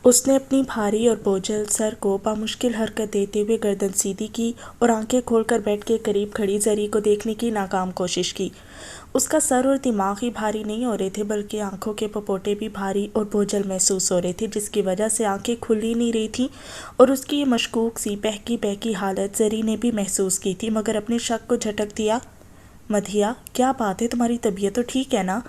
اس نے اپنی بھاری اور بوجھل سر کو بامشکل حرکت دیتے ہوئے گردن سیدھی کی اور آنکھیں کھول کر بیڈ کے قریب کھڑی زری کو دیکھنے کی ناکام کوشش کی۔ اس کا سر اور دماغ ہی بھاری نہیں ہو رہے تھے بلکہ آنکھوں کے پپوٹے بھی بھاری اور بوجھل محسوس ہو رہے تھے، جس کی وجہ سے آنکھیں کھل ہی نہیں رہی تھیں، اور اس کی یہ مشکوک سی بہکی بہکی حالت زری نے بھی محسوس کی تھی، مگر اپنے شک کو جھٹک دیا۔ مدھیا، کیا بات ہے، تمہاری طبیعت تو ٹھیک ہے نا؟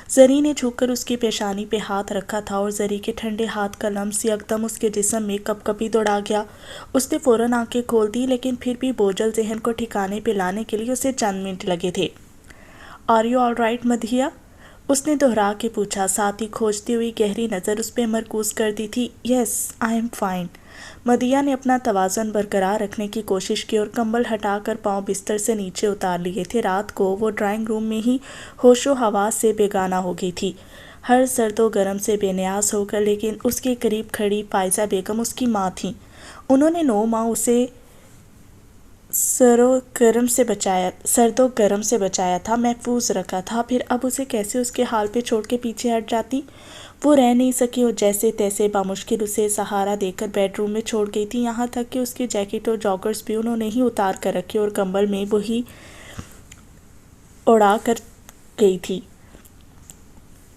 زری نے جھک کر اس کی پیشانی پہ ہاتھ رکھا تھا اور زری کے ٹھنڈے ہاتھ کا لمس یکدم اس کے جسم میں کپ کپی دوڑا گیا۔ اس نے فوراً آنکھیں کھول دی، لیکن پھر بھی بوجھل ذہن کو ٹھکانے پہ لانے کے لیے اسے چند منٹ لگے تھے۔ Are you all right Madhya? اس نے دہرا کے پوچھا، ساتھ ہی کھوجتی ہوئی گہری نظر اس پہ مرکوز کر دی تھی۔ یس، آئی ایم فائن۔ مدھیا نے اپنا توازن برقرار رکھنے کی کوشش کی اور کمبل ہٹا کر پاؤں بستر سے نیچے اتار لیے تھے۔ رات کو وہ ڈرائنگ روم میں ہی ہوش و حواس سے بیگانہ ہو گئی تھی، ہر سرد و گرم سے بے نیاز ہو کر، لیکن اس کے قریب کھڑی فائزہ بیگم اس کی ماں تھیں۔ انہوں نے 9 ماہ اسے سرد و گرم سے بچایا تھا، محفوظ رکھا تھا، پھر اب اسے کیسے اس کے حال پہ چھوڑ کے پیچھے ہٹ جاتی؟ وہ رہ نہیں سکی اور جیسے تیسے بامشکل اسے سہارا دے کر بیڈ روم میں چھوڑ گئی تھی، یہاں تک کہ اس کی جیکٹ اور جاگرز بھی انہوں نے ہی اتار کر رکھے اور کمبل میں وہی اڑا کر گئی تھی۔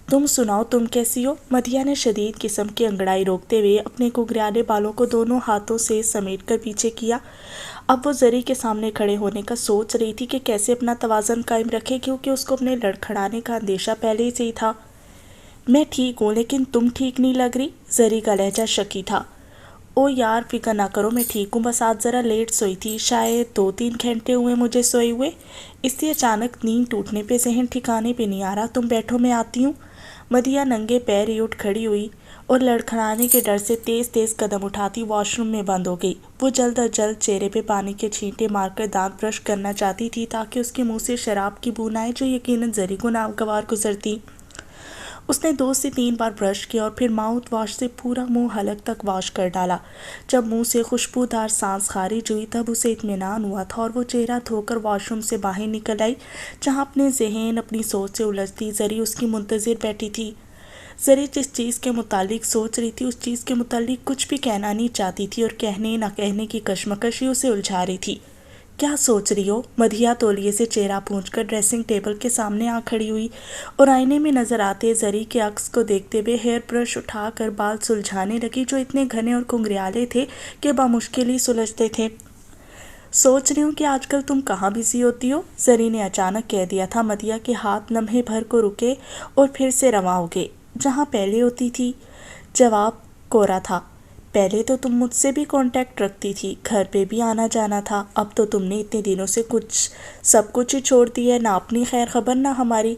تم سناؤ، تم کیسی ہو؟ مدھیا نے شدید قسم کی انگڑائی روکتے ہوئے اپنے گھگریالے بالوں کو دونوں ہاتھوں سے سمیٹ کر پیچھے کیا۔ اب وہ زری کے سامنے کھڑے ہونے کا سوچ رہی تھی کہ کیسے اپنا توازن قائم رکھے، کیونکہ اس کو اپنے لڑکھڑانے کا اندیشہ پہلے سے ہی تھا۔ میں ٹھیک ہوں، لیکن تم ٹھیک نہیں لگ رہی۔ زری کا لہجہ شکی تھا۔ او یار، فکر نہ کرو، میں ٹھیک ہوں، بس آج ذرا لیٹ سوئی تھی، شاید 2-3 گھنٹے ہوئے مجھے سوئے ہوئے، اس لیے اچانک نیند ٹوٹنے پہ ذہن ٹھکانے پہ نہیں آ رہا۔ تم بیٹھو، میں آتی ہوں۔ مدھیا ننگے پیر ہی اٹھ کھڑی ہوئی اور لڑکھڑانے کے ڈر سے تیز تیز قدم اٹھاتی واش روم میں بند ہو گئی۔ وہ جلد از جلد چہرے پہ پانی کے چھینٹے مار کر دانت برش کرنا چاہتی تھی تاکہ اس کے منہ سے شراب کی بو نہ آئے، جو یقیناً زری کو ناگوار گزرتی۔ اس نے 2 سے 3 بار برش کیا اور پھر ماؤتھ واش سے پورا منہ حلق تک واش کر ڈالا۔ جب منہ سے خوشبودار سانس خارج ہوئی تب اسے اطمینان ہوا تھا اور وہ چہرہ دھو کر واش روم سے باہر نکل آئی، جہاں اپنے ذہن اپنی سوچ سے الجھتی زری اس کی منتظر بیٹھی تھی۔ زری جس چیز کے متعلق سوچ رہی تھی اس چیز کے متعلق کچھ بھی کہنا نہیں چاہتی تھی، اور کہنے نہ کہنے کی کشمکش ہی اسے الجھا رہی تھی۔ کیا سوچ رہی ہو؟ مدھیا تولیے سے چہرہ پونچھ کر ڈریسنگ ٹیبل کے سامنے آ کھڑی ہوئی اور آئینے میں نظر آتے زری کے عکس کو دیکھتے ہوئے ہیئر برش اٹھا کر بال سلجھانے لگی، جو اتنے گھنے اور گھنگریالے تھے کہ بامشکل ہی سلجھتے تھے۔ سوچ رہی ہوں کہ آج کل تم کہاں بزی ہوتی ہو، زری نے اچانک کہہ دیا تھا۔ مدھیا کے ہاتھ لمحے بھر کو رکے اور پھر سے رواں ہو گئے۔ جہاں پہلے ہوتی تھی۔ جواب کوڑا تھا۔ پہلے تو تم مجھ سے بھی کانٹیکٹ رکھتی تھی، گھر پہ بھی آنا جانا تھا، اب تو تم نے اتنے دنوں سے سب کچھ ہی چھوڑ دیا ہے، نہ اپنی خیر خبر نہ ہماری۔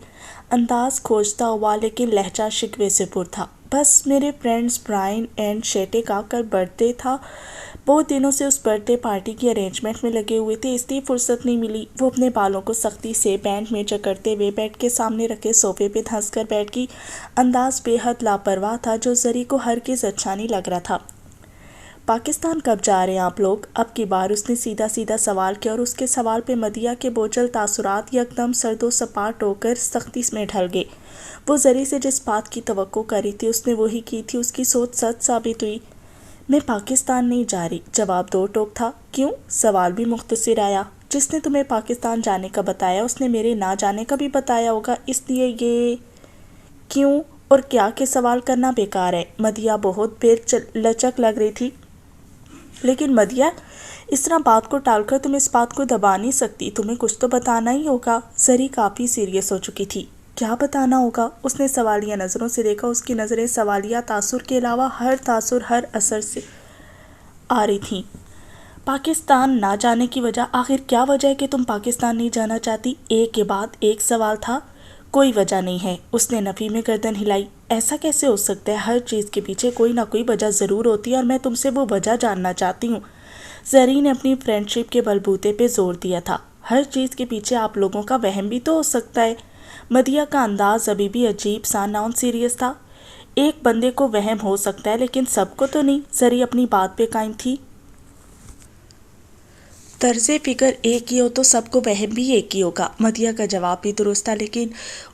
انداز کھوجتا ہوا لیکن لہجہ شکوے سے پر تھا۔ بس میرے فرینڈز برائن اینڈ شیٹے کا کل برتھ ڈے تھا، بہت دنوں سے اس برتھ ڈے پارٹی کی ارینجمنٹ میں لگے ہوئے تھے، اس لیے فرصت نہیں ملی۔ وہ اپنے بالوں کو سختی سے بینڈ میں جکڑتے ہوئے بیڈ کے سامنے رکھے صوفے پہ دھنس کر بیٹھ گئی۔ انداز بے حد لاپرواہ تھا، جو زری کو ہرگز اچھا نہیں لگ رہا تھا۔ پاکستان کب جا رہے ہیں آپ لوگ؟ اب کی بار اس نے سیدھا سیدھا سوال کیا، اور اس کے سوال پہ مدھیا کے بوجھل تاثرات یکدم سرد و سپاٹ ہو کر سختی میں ڈھل گئے۔ وہ زری سے جس بات کی توقع کر رہی تھی اس نے وہی کی تھی۔ اس کی سوچ سچ ثابت ہوئی۔ میں پاکستان نہیں جا رہی، جواب 2 ٹوک تھا۔ کیوں؟ سوال بھی مختصر آیا۔ جس نے تمہیں پاکستان جانے کا بتایا اس نے میرے نہ جانے کا بھی بتایا ہوگا، اس لیے یہ کیوں اور کیا کے سوال کرنا بیکار ہے۔ مدھیا بہت بے لچک لگ رہی تھی۔ لیکن مدھیا، اس طرح بات کو ٹال کر تم اس بات کو دبا نہیں سکتی، تمہیں کچھ تو بتانا ہی ہوگا۔ زری کافی سیریس ہو چکی تھی۔ کیا بتانا ہوگا؟ اس نے سوالیہ نظروں سے دیکھا۔ اس کی نظریں سوالیہ تاثر کے علاوہ ہر تاثر ہر اثر سے آ رہی تھیں۔ پاکستان نہ جانے کی وجہ؟ آخر کیا وجہ ہے کہ تم پاکستان نہیں جانا چاہتی؟ ایک کے بعد ایک سوال تھا۔ کوئی وجہ نہیں ہے، اس نے نفی میں گردن ہلائی۔ ایسا کیسے ہو سکتا ہے؟ ہر چیز کے پیچھے کوئی نہ کوئی وجہ ضرور ہوتی ہے، اور میں تم سے وہ وجہ جاننا چاہتی ہوں۔ زری نے اپنی فرینڈ شپ کے بلبوتے پہ زور دیا تھا۔ ہر چیز کے پیچھے آپ لوگوں کا وہم بھی تو ہو سکتا ہے۔ مدھیا کا انداز ابھی بھی عجیب سا نان سیریس تھا۔ ایک بندے کو وہم ہو سکتا ہے لیکن سب کو تو نہیں۔ زری اپنی بات پہ قائم تھی۔ طرز فکر ایک ہی ہو تو سب کو وہم بھی ایک ہی ہوگا۔ مدیحہ کا جواب بھی درست تھا، لیکن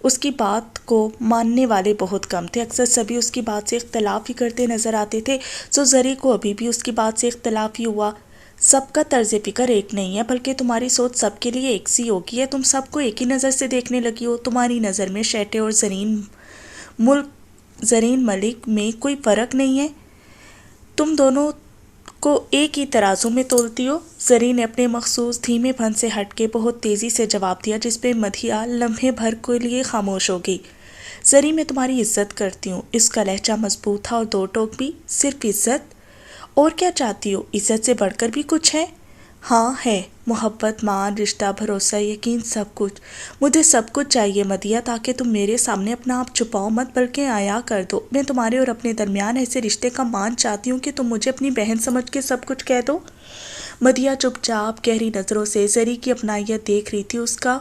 اس کی بات کو ماننے والے بہت کم تھے۔ اکثر سبھی اس کی بات سے اختلاف ہی کرتے نظر آتے تھے، سو زری کو ابھی بھی اس کی بات سے اختلاف ہی ہوا۔ سب کا طرز فکر ایک نہیں ہے، بلکہ تمہاری سوچ سب کے لیے ایک سی ہوگی ہے۔ تم سب کو ایک ہی نظر سے دیکھنے لگی ہو۔ تمہاری نظر میں شیٹے اور زرین ملک میں کوئی فرق نہیں ہے؟ تم دونوں کو ایک ہی ترازو میں تولتی ہو؟ زری نے اپنے مخصوص دھیمے پن سے ہٹ کے بہت تیزی سے جواب دیا، جس پہ مدیحہ لمحے بھر کے لیے خاموش ہو گئی۔ زری، میں تمہاری عزت کرتی ہوں۔ اس کا لہجہ مضبوط تھا اور دو ٹوک بھی۔ صرف عزت؟ اور کیا چاہتی ہو؟ عزت سے بڑھ کر بھی کچھ ہے؟ ہاں ہے، محبت، مان، رشتہ، بھروسہ، یقین، سب کچھ۔ مجھے سب کچھ چاہیے مدیحہ، تاکہ تم میرے سامنے اپنا آپ چھپاؤ مت، بلکہ عیاں کر دو۔ میں تمہارے اور اپنے درمیان ایسے رشتے کا مان چاہتی ہوں کہ تم مجھے اپنی بہن سمجھ کے سب کچھ کہہ دو۔ مدیحہ چپ چاپ گہری نظروں سے زری کی اپنائیت دیکھ رہی تھی، اس کا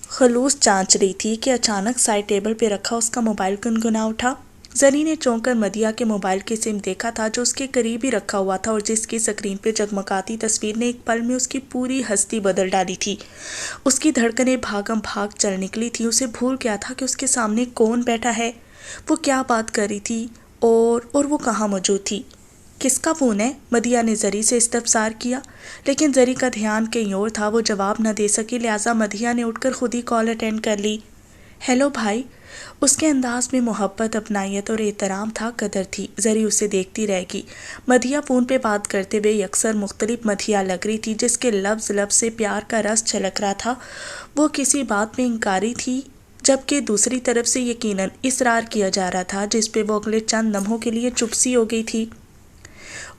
خلوص جانچ رہی تھی کہ اچانک سائڈ ٹیبل پہ رکھا اس کا موبائل گنگنا اٹھا۔ زری نے چونک کر مدیحہ کے موبائل کی سم دیکھا تھا، جو اس کے قریب ہی رکھا ہوا تھا اور جس کی سکرین پہ جگمگاتی تصویر نے ایک پل میں اس کی پوری ہستی بدل ڈالی تھی۔ اس کی دھڑکنیں بھاگم بھاگ چل نکلی تھی۔ اسے بھول گیا تھا کہ اس کے سامنے کون بیٹھا ہے، وہ کیا بات کر رہی تھی اور وہ کہاں موجود تھی۔ کس کا فون ہے؟ مدیحہ نے زری سے استفسار کیا، لیکن زری کا دھیان کہیں اور تھا، وہ جواب نہ دے سکی، لہٰذا مدیحہ نے اٹھ کر خود ہی کال اٹینڈ کر لی۔ ہیلو بھائی۔ اس کے انداز میں محبت، اپنائیت اور احترام تھا، قدر تھی۔ زری اسے دیکھتی رہ گئی۔ مدیحہ فون پہ بات کرتے ہوئے یکسر مختلف مدیحہ لگ رہی تھی، جس کے لفظ سے پیار کا رس چھلک رہا تھا۔ وہ کسی بات میں انکاری تھی، جبکہ دوسری طرف سے یقیناً اصرار کیا جا رہا تھا، جس پہ وہ اگلے چند لمحوں کے لیے چپ سی ہو گئی تھی۔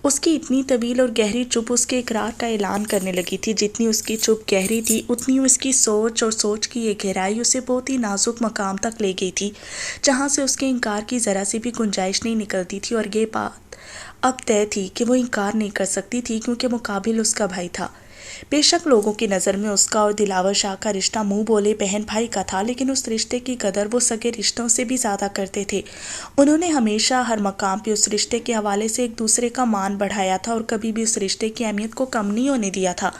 اس کی اتنی طویل اور گہری چپ اس کے اقرار کا اعلان کرنے لگی تھی۔ جتنی اس کی چپ گہری تھی، اتنی اس کی سوچ، اور سوچ کی یہ گہرائی اسے بہت ہی نازک مقام تک لے گئی تھی، جہاں سے اس کے انکار کی ذرا سی بھی گنجائش نہیں نکلتی تھی۔ اور یہ بات اب طے تھی کہ وہ انکار نہیں کر سکتی تھی، کیونکہ مقابل اس کا بھائی تھا۔ بے شک لوگوں کی نظر میں اس کا اور دلاور شاہ کا رشتہ منہ بولے بہن بھائی کا تھا، لیکن اس رشتے کی قدر وہ سگے رشتوں سے بھی زیادہ کرتے تھے۔ انہوں نے ہمیشہ ہر مقام پہ اس رشتے کے حوالے سے ایک دوسرے کا مان بڑھایا تھا، اور کبھی بھی اس رشتے کی اہمیت کو کم نہیں ہونے دیا تھا۔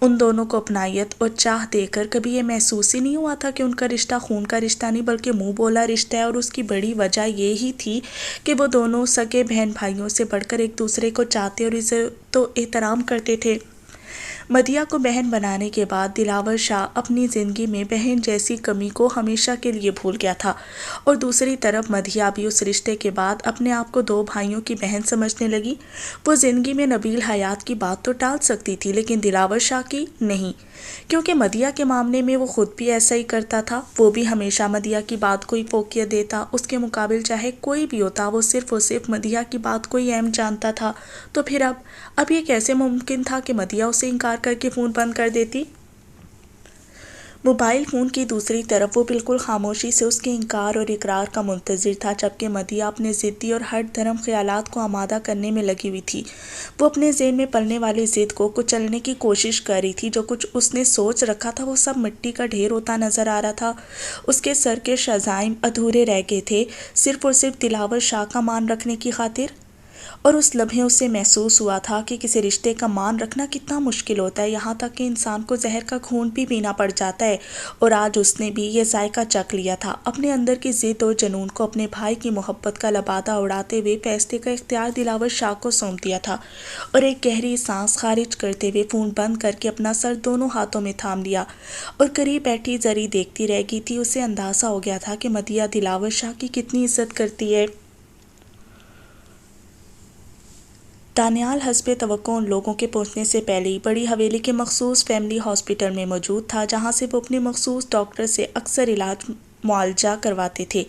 ان دونوں کو اپنائیت اور چاہ دے کر کبھی یہ محسوس ہی نہیں ہوا تھا کہ ان کا رشتہ خون کا رشتہ نہیں، بلکہ منہ بولا رشتہ ہے، اور اس کی بڑی وجہ یہی تھی کہ وہ دونوں سگے بہن بھائیوں سے بڑھ کر ایک دوسرے کو چاہتے اور عزت و احترام کرتے تھے۔ مدیحہ کو بہن بنانے کے بعد دلاور شاہ اپنی زندگی میں بہن جیسی کمی کو ہمیشہ کے لیے بھول گیا تھا، اور دوسری طرف مدیحہ بھی اس رشتے کے بعد اپنے آپ کو دو بھائیوں کی بہن سمجھنے لگی۔ وہ زندگی میں نبیل حیات کی بات تو ٹال سکتی تھی، لیکن دلاور شاہ کی نہیں، کیونکہ مدیحہ کے معاملے میں وہ خود بھی ایسا ہی کرتا تھا۔ وہ بھی ہمیشہ مدیحہ کی بات کو ہی فوقیت دیتا، اس کے مقابل چاہے کوئی بھی ہوتا، وہ صرف اور صرف مدیحہ کی بات کو ہی اہم جانتا تھا۔ تو پھر اب یہ کیسے ممکن تھا کہ مدیحہ اسے انکار کر کے فون بند کر دیتی؟ موبائل فون کی دوسری طرف وہ بالکل خاموشی سے اس کے انکار اور اقرار کا منتظر تھا، جبکہ مدیحہ اپنے ضدی اور ہٹ دھرم خیالات کو آمادہ کرنے میں لگی ہوئی تھی۔ وہ اپنے ذہن میں پلنے والی ضد کو کچلنے کی کوشش کر رہی تھی۔ جو کچھ اس نے سوچ رکھا تھا، وہ سب مٹی کا ڈھیر ہوتا نظر آ رہا تھا۔ اس کے سر کے عزائم ادھورے رہ گئے تھے، صرف اور صرف دلاور شاہ کا مان رکھنے کی خاطر۔ اور اس لمحے اسے محسوس ہوا تھا کہ کسی رشتے کا مان رکھنا کتنا مشکل ہوتا ہے، یہاں تک کہ انسان کو زہر کا گھونٹ بھی پینا پڑ جاتا ہے۔ اور آج اس نے بھی یہ ذائقہ چکھ لیا تھا۔ اپنے اندر کی ضد اور جنون کو اپنے بھائی کی محبت کا لبادہ اڑاتے ہوئے فیصلے کا اختیار دلاور شاہ کو سونپ دیا تھا، اور ایک گہری سانس خارج کرتے ہوئے فون بند کر کے اپنا سر دونوں ہاتھوں میں تھام لیا، اور قریب بیٹھی زری دیکھتی رہ گئی تھی۔ اسے اندازہ ہو گیا تھا کہ مدیحہ دلاور شاہ کی کتنی عزت کرتی ہے۔ دانیال حسب توقع ان لوگوں کے پہنچنے سے پہلے ہی بڑی حویلی کے مخصوص فیملی ہاسپٹل میں موجود تھا، جہاں سے وہ اپنے مخصوص ڈاکٹر سے اکثر علاج معالجہ کرواتے تھے،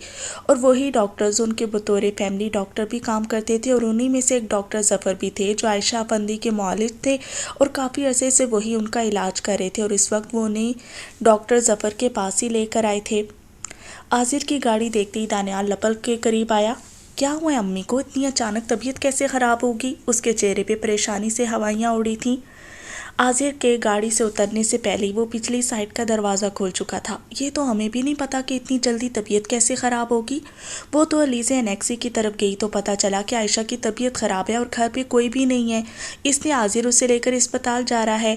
اور وہی ڈاکٹرز ان کے بطور فیملی ڈاکٹر بھی کام کرتے تھے۔ اور انہی میں سے ایک ڈاکٹر ظفر بھی تھے، جو عائشہ افندی کے معالج تھے، اور کافی عرصے سے وہی ان کا علاج کر رہے تھے، اور اس وقت وہ انہیں ڈاکٹر ظفر کے پاس ہی لے کر آئے تھے۔ عاذر کی گاڑی دیکھتے ہی دانیال لپل کے قریب آیا۔ کیا ہوا ہے امی کو؟ اتنی اچانک طبیعت کیسے خراب ہوگی؟ اس کے چہرے پہ پریشانی سے ہوائیاں اڑی تھیں۔ عاذر کے گاڑی سے اترنے سے پہلے ہی وہ پچھلی سائڈ کا دروازہ کھول چکا تھا۔ یہ تو ہمیں بھی نہیں پتا کہ اتنی جلدی طبیعت کیسے خراب ہوگی۔ وہ تو علیزہ انیکسی کی طرف گئی تو پتا چلا کہ عائشہ کی طبیعت خراب ہے اور گھر پہ کوئی بھی نہیں ہے، اس لیے عاذر اسے لے کر اسپتال جا رہا ہے۔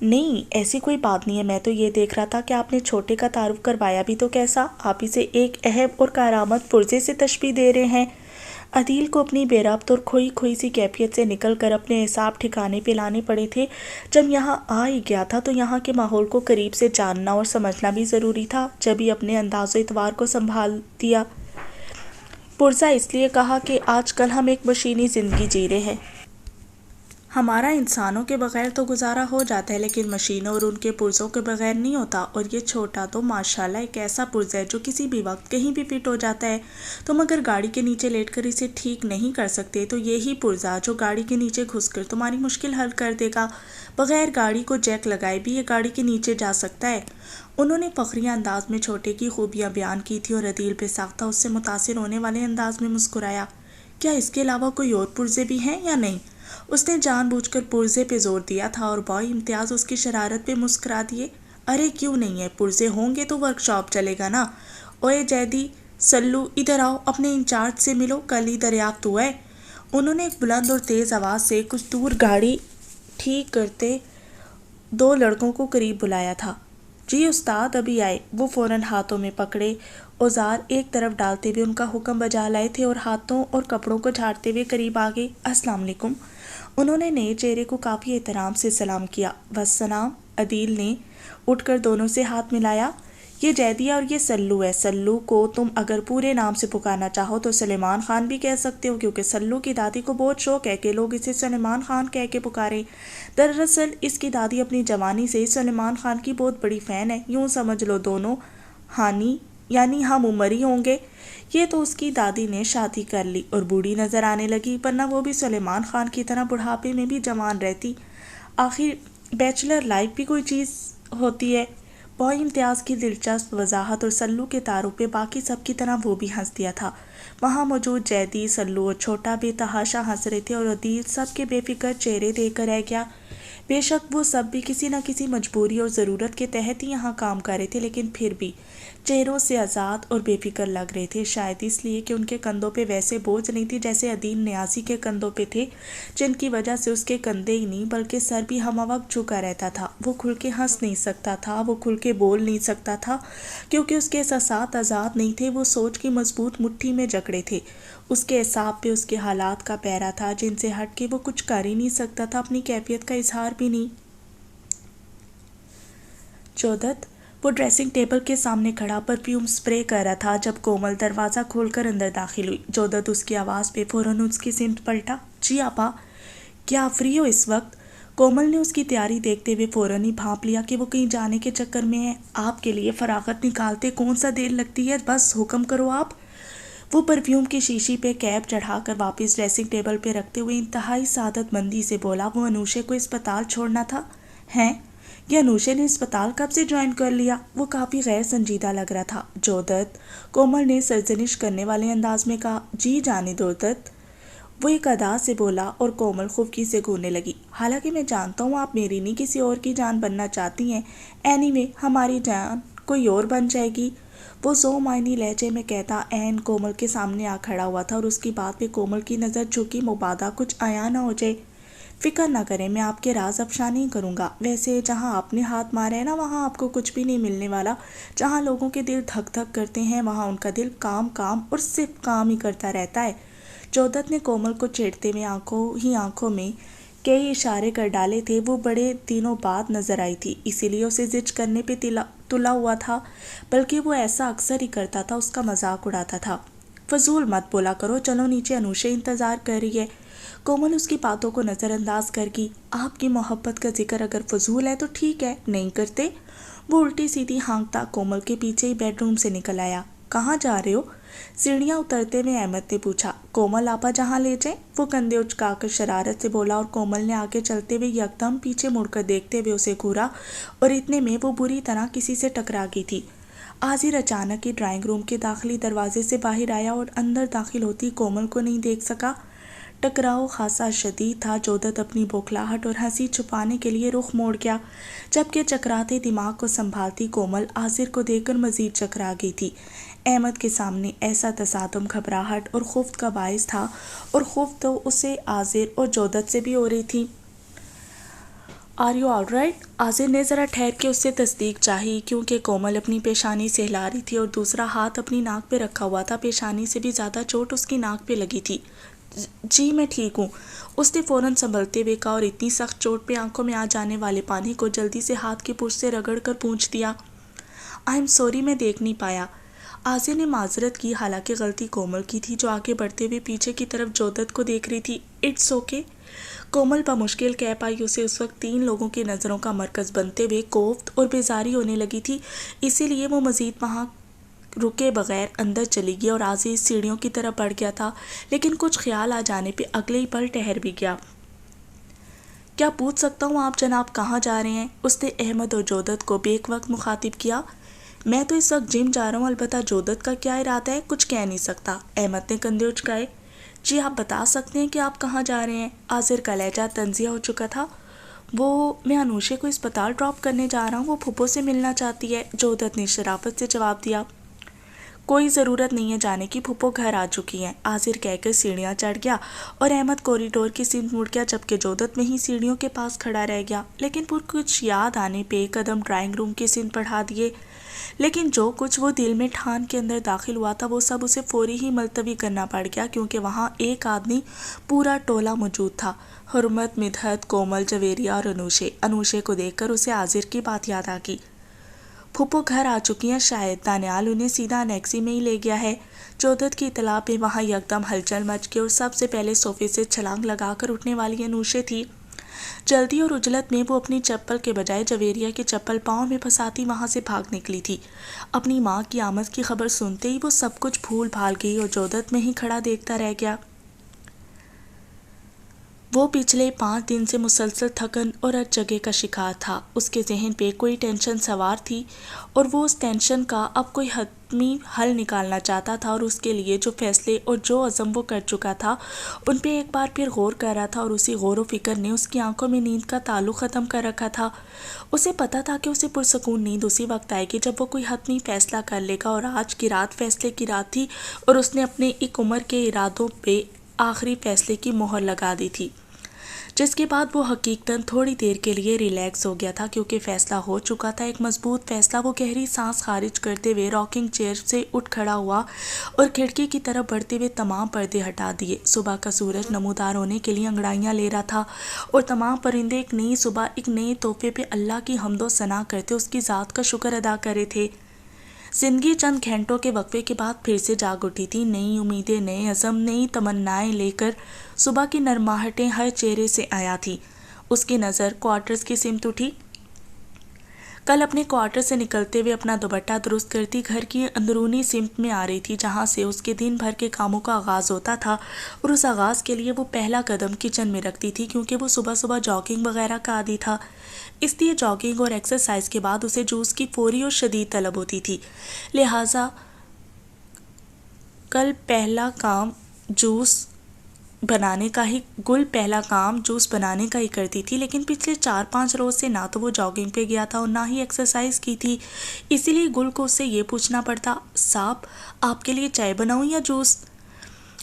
نہیں ایسی کوئی بات نہیں ہے، میں تو یہ دیکھ رہا تھا کہ آپ نے چھوٹے کا تعارف کروایا بھی تو کیسا، آپ اسے ایک اہم اور کارآمد پرزے سے تشبیہ دے رہے ہیں۔ عدیل کو اپنی بے ربط اور کھوئی کھوئی سی کیفیت سے نکل کر اپنے اعصاب ٹھکانے پہ لانے پڑے تھے۔ جب یہاں آ ہی گیا تھا تو یہاں کے ماحول کو قریب سے جاننا اور سمجھنا بھی ضروری تھا۔ جب ہی اپنے انداز و اعتبار کو سنبھال دیا، پرزا اس لیے کہا کہ آج کل ہم ایک مشینی زندگی جی رہے ہیں۔ ہمارا انسانوں کے بغیر تو گزارا ہو جاتا ہے، لیکن مشینوں اور ان کے پرزوں کے بغیر نہیں ہوتا۔ اور یہ چھوٹا تو ماشاءاللہ ایک ایسا پرزا ہے جو کسی بھی وقت کہیں بھی فٹ ہو جاتا ہے۔ تم اگر گاڑی کے نیچے لیٹ کر اسے ٹھیک نہیں کر سکتے تو یہی پرزا جو گاڑی کے نیچے گھس کر تمہاری مشکل حل کر دے گا۔ بغیر گاڑی کو جیک لگائے بھی یہ گاڑی کے نیچے جا سکتا ہے۔ انہوں نے فخریہ انداز میں چھوٹے کی خوبیاں بیان کی تھی اور عدیل بے ساختہ اس سے متاثر ہونے والے انداز میں مسکرایا۔ کیا اس کے علاوہ کوئی اور پرزے بھی ہیں یا نہیں؟ اس نے جان بوجھ کر پرزے پہ زور دیا تھا اور بوائے امتیاز اس کی شرارت پہ مسکرا دیے۔ ارے کیوں نہیں ہے، پرزے ہوں گے تو ورک شاپ چلے گا نا۔ اوئے جیدی، سلو ادھر آؤ، اپنے انچارج سے ملو، کل ہی دریافت ہوا ہے۔ انہوں نے ایک بلند اور تیز آواز سے کچھ دور گاڑی ٹھیک کرتے دو لڑکوں کو قریب بلایا تھا۔ جی استاد ابھی آئے۔ وہ فوراً ہاتھوں میں پکڑے اوزار ایک طرف ڈالتے ہوئے ان کا حکم بجا لائے تھے اور ہاتھوں اور کپڑوں کو جھاڑتے ہوئے قریب آگے۔ السلام علیکم۔ انہوں نے نئے چہرے کو کافی احترام سے سلام کیا۔ والسلام۔ عدیل نے اٹھ کر دونوں سے ہاتھ ملایا۔ یہ جیدیہ اور یہ سلو ہے۔ سلو کو تم اگر پورے نام سے پکارنا چاہو تو سلیمان خان بھی کہہ سکتے ہو، کیونکہ سلو کی دادی کو بہت شوق ہے کہ لوگ اسے سلیمان خان کہہ کے پکاریں۔ دراصل اس کی دادی اپنی جوانی سے سلیمان خان کی بہت بڑی فین ہے۔ یوں سمجھ لو دونوں ہانی یعنی ہم عمر ہی ہوں گے۔ یہ تو اس کی دادی نے شادی کر لی اور بوڑھی نظر آنے لگی، ورنہ وہ بھی سلیمان خان کی طرح بڑھاپے میں بھی جوان رہتی۔ آخر بیچلر لائف بھی کوئی چیز ہوتی ہے۔ بوائے امتیاز کی دلچسپ وضاحت اور سلو کے تعارف پہ باقی سب کی طرح وہ بھی ہنس دیا تھا۔ وہاں موجود جیدی، سلو اور چھوٹا بے تحاشا ہنس رہے تھے اور عدیل سب کے بے فکر چہرے دیکھ کر رہ گیا۔ بے شک وہ سب بھی کسی نہ کسی مجبوری اور ضرورت کے تحت ہی یہاں کام کر رہے تھے، لیکن پھر بھی چہروں سے آزاد اور بے فکر لگ رہے تھے، شاید اس لیے کہ ان کے کندھوں پہ ویسے بوجھ نہیں تھی جیسے عدیل نیازی کے کندھوں پہ تھے، جن کی وجہ سے اس کے کندھے ہی نہیں بلکہ سر بھی ہمہ وقت جھکا رہتا تھا۔ وہ کھل کے ہنس نہیں سکتا تھا، وہ کھل کے بول نہیں سکتا تھا، کیونکہ اس کے احساسات آزاد نہیں تھے، وہ سوچ کی مضبوط مٹھی میں جکڑے تھے۔ اس کے اعصاب پہ اس کے حالات کا پیرا تھا جن سے ہٹ کے وہ کچھ کر ہی نہیں سکتا تھا، اپنی کیفیت کا اظہار بھی نہیں۔ جودت، وہ ڈریسنگ ٹیبل کے سامنے کھڑا پرفیوم سپرے کر رہا تھا جب کومل دروازہ کھول کر اندر داخل ہوئی۔ جودت اس کی آواز پہ فوراً اس کی سمت پلٹا۔ جی آپا، کیا آپ فری ہو اس وقت؟ کومل نے اس کی تیاری دیکھتے ہوئے فوراً ہی بھانپ لیا کہ وہ کہیں جانے کے چکر میں ہے۔ آپ کے لیے فراغت نکالتے کون سا دیر لگتی ہے، بس حکم کرو آپ۔ وہ پرفیوم کی شیشی پہ کیپ چڑھا کر واپس ڈریسنگ ٹیبل پہ رکھتے ہوئے انتہائی سعادت مندی سے بولا، وہ انوشے کو اسپتال چھوڑنا تھا؟ ہیں؟ یہ انوشے نے اسپتال کب سے جوائن کر لیا؟ وہ کافی غیر سنجیدہ لگ رہا تھا۔ جودت، کومل نے سرزنش کرنے والے انداز میں کہا۔ جی جانے دو جودت، وہ ایک ادا سے بولا اور کومل خفکی سے گھورنے لگی۔ حالانکہ میں جانتا ہوں آپ میری نہیں کسی اور کی جان بننا چاہتی ہیں، اینی وے ہماری جان کوئی اور بن جائے گی، وہ ذو معنی لہجے میں کہتا عین کومل کے سامنے آ کھڑا ہوا تھا اور اس کی بات پہ کومل کی نظر جھکی، مبادا کچھ آیا نہ ہو جائے۔ فکر نہ کریں، میں آپ کے راز افشا نہیں کروں گا۔ ویسے جہاں آپ نے ہاتھ مارا ہے نا، وہاں آپ کو کچھ بھی نہیں ملنے والا۔ جہاں لوگوں کے دل دھک دھک کرتے ہیں وہاں ان کا دل کام کام اور صرف کام ہی کرتا رہتا ہے۔ جودت نے کومل کو چھیڑتے ہوئے آنکھوں میں کئی اشارے کر ڈالے تھے۔ وہ بڑے دنوں بعد نظر آئی تھی، اسی لیے اسے زج کرنے پہ تلا ہوا تھا، بلکہ وہ ایسا اکثر ہی کرتا تھا، اس کا مذاق اڑاتا تھا۔ فضول مت بولا کرو، چلو نیچے، انوشے انتظار کر رہی ہے۔ کومل اس کی باتوں کو نظر انداز کر گئی۔ آپ کی محبت کا ذکر اگر فضول ہے تو ٹھیک ہے، نہیں کرتے۔ وہ الٹی سیدھی ہانکتا کومل کے پیچھے ہی بیڈ روم سے نکل آیا۔ کہاں جا رہے ہو؟ سیڑھیاں اترتے ہوئے احمد نے پوچھا۔ کومل آپا جہاں لے جائیں، وہ کندھے اچکا کر شرارت سے بولا اور کومل نے آگے چلتے ہوئے یکدم پیچھے مڑ کر دیکھتے ہوئے اسے گھورا اور اتنے میں وہ بری طرح کسی سے ٹکرا گئی تھی۔ آذر اچانک ہی ڈرائنگ روم کے داخلی دروازے سے باہر آیا اور اندر داخل ہوتی کومل کو نہیں دیکھ سکا۔ ٹکراؤ خاصا شدید تھا۔ جودت اپنی بوکھلاہٹ اور ہنسی چھپانے کے لیے رخ موڑ گیا، جبکہ چکراتے دماغ کو سنبھالتی کومل آذر کو دیکھ کر مزید چکرا گئی تھی۔ احمد کے سامنے ایسا تصادم گھبراہٹ اور خفت کا باعث تھا، اور خفت تو اسے آذر اور جودت سے بھی ہو رہی تھی۔ Are you all right? Azar نے ذرا ٹھہر کے اس سے تصدیق چاہی کیونکہ کومل اپنی پیشانی سے ہلا رہی تھی اور دوسرا ہاتھ اپنی ناک پہ رکھا ہوا تھا۔ پیشانی سے بھی زیادہ چوٹ اس کی ناک پہ لگی تھی۔ جی میں ٹھیک ہوں، اس نے فوراً سنبھلتے ہوئے کہا اور اتنی سخت چوٹ پہ آنکھوں میں آ جانے والے پانی کو جلدی سے ہاتھ کی پشت سے رگڑ کر پونچھ دیا۔ آئی ایم سوری، میں دیکھ نہیں پایا۔ آزر نے معذرت کی، حالانکہ غلطی کومل کی تھی جو آگے بڑھتے ہوئے پیچھے کی طرف جودت کو دیکھ رہی تھی۔ اٹس اوکے، کومل بمشکل کہہ پائی۔ اسے اس وقت 3 لوگوں کی نظروں کا مرکز بنتے ہوئے کوفت اور بیزاری ہونے لگی تھی، اسی لیے وہ مزید وہاں رکے بغیر اندر چلی گئی اور آزر سیڑھیوں کی طرف بڑھ گیا تھا، لیکن کچھ خیال آ جانے پہ اگلے ہی پل ٹھہر بھی گیا۔ کیا پوچھ سکتا ہوں آپ جناب کہاں جا رہے ہیں؟ اس نے احمد اور جودت کو بیک وقت مخاطب کیا۔ میں تو اس وقت جم جا رہا ہوں، البتہ جودت کا کیا ارادہ ہے کچھ کہہ نہیں سکتا۔ احمد نے کندھے اچکائے۔ جی آپ بتا سکتے ہیں کہ آپ کہاں جا رہے ہیں؟ آزر کا لہجہ تنزیہ ہو چکا تھا۔ میں انوشے کو اسپتال ڈراپ کرنے جا رہا ہوں، وہ پھپھو سے ملنا چاہتی ہے، جودت نے شرافت سے جواب دیا۔ کوئی ضرورت نہیں ہے جانے کی، پھپھو گھر آ چکی ہیں، آزر کہہ کر سیڑھیاں چڑھ گیا اور احمد کوریڈور کی سمت مڑ گیا، جبکہ جودت وہیں سیڑھیوں کے پاس کھڑا رہ گیا، لیکن پھر کچھ یاد آنے پہ ایک قدم ڈرائنگ روم کی سمت بڑھا دیے۔ لیکن جو کچھ وہ دل میں ٹھان کے اندر داخل ہوا تھا وہ سب اسے فوری ہی ملتوی کرنا پڑ گیا، کیونکہ وہاں ایک آدمی پورا ٹولہ موجود تھا، حرمت، مدحت، کومل، جویریہ اور انوشے کو دیکھ کر اسے آزر کی بات یاد آ گئی۔ پھپھو گھر آ چکی ہیں، شاید دانیال انہیں سیدھا انیکسی میں ہی لے گیا ہے۔ جودت کی اطلاع پہ وہاں یکدم ہلچل مچ گئی اور سب سے پہلے صوفے سے چھلانگ لگا کر اٹھنے والی انوشے تھی۔ جلدی اور عجلت میں وہ اپنی چپل کے بجائے جویریہ کی چپل پاؤں میں پھنساتی وہاں سے بھاگ نکلی تھی۔ اپنی ماں کی آمد کی خبر سنتے ہی وہ سب کچھ بھول بھال گئی اور جودت میں ہی کھڑا دیکھتا رہ گیا۔ وہ پچھلے 5 دن سے مسلسل تھکن اور ہر جگہ کا شکار تھا۔ اس کے ذہن پہ کوئی ٹینشن سوار تھی اور وہ اس ٹینشن کا اب کوئی حتمی حل نکالنا چاہتا تھا، اور اس کے لیے جو فیصلے اور جو عزم وہ کر چکا تھا ان پہ ایک بار پھر غور کر رہا تھا، اور اسی غور و فکر نے اس کی آنکھوں میں نیند کا تعلق ختم کر رکھا تھا۔ اسے پتا تھا کہ اسے پرسکون نیند اسی وقت آئے گی جب وہ کوئی حتمی فیصلہ کر لے گا، اور آج کی رات فیصلے کی رات تھی اور اس نے اپنے ایک عمر کے ارادوں پہ آخری فیصلے کی مہر لگا دی تھی، جس کے بعد وہ حقیقتاً تھوڑی دیر کے لیے ریلیکس ہو گیا تھا، کیونکہ فیصلہ ہو چکا تھا، ایک مضبوط فیصلہ۔ وہ گہری سانس خارج کرتے ہوئے راکنگ چیئر سے اٹھ کھڑا ہوا اور کھڑکی کی طرف بڑھتے ہوئے تمام پردے ہٹا دیے۔ صبح کا سورج نمودار ہونے کے لیے انگڑائیاں لے رہا تھا اور تمام پرندے ایک نئی صبح، ایک نئے تحفے پہ اللہ کی حمد و ثنا کرتے اس کی ذات کا شکر ادا کر رہے تھے۔ زندگی چند گھنٹوں کے وقفے کے بعد پھر سے جاگ اٹھی تھی، نئی امیدیں، نئے عزم، نئی تمنائیں لے کر۔ صبح کی نرماہٹیں ہر چہرے سے آیا تھی۔ اس کی نظر کوارٹرز کی سمت اٹھی۔ کل اپنے کوارٹر سے نکلتے ہوئے اپنا دوپٹہ درست کرتی گھر کی اندرونی سمت میں آ رہی تھی، جہاں سے اس کے دن بھر کے کاموں کا آغاز ہوتا تھا، اور اس آغاز کے لیے وہ پہلا قدم کچن میں رکھتی تھی، کیونکہ وہ صبح صبح جاگنگ وغیرہ کا عادی تھا۔ اس لیے جاگنگ اور ایکسرسائز کے بعد اسے جوس کی فوری اور شدید طلب ہوتی تھی، لہٰذا گل پہلا کام جوس بنانے کا ہی کرتی تھی، لیکن پچھلے 4-5 روز سے نہ تو وہ جاگنگ پہ گیا تھا اور نہ ہی ایکسرسائز کی تھی، اسی لیے گل کو اس سے یہ پوچھنا پڑتا، صاحب آپ کے لیے چائے بناؤں یا جوس؟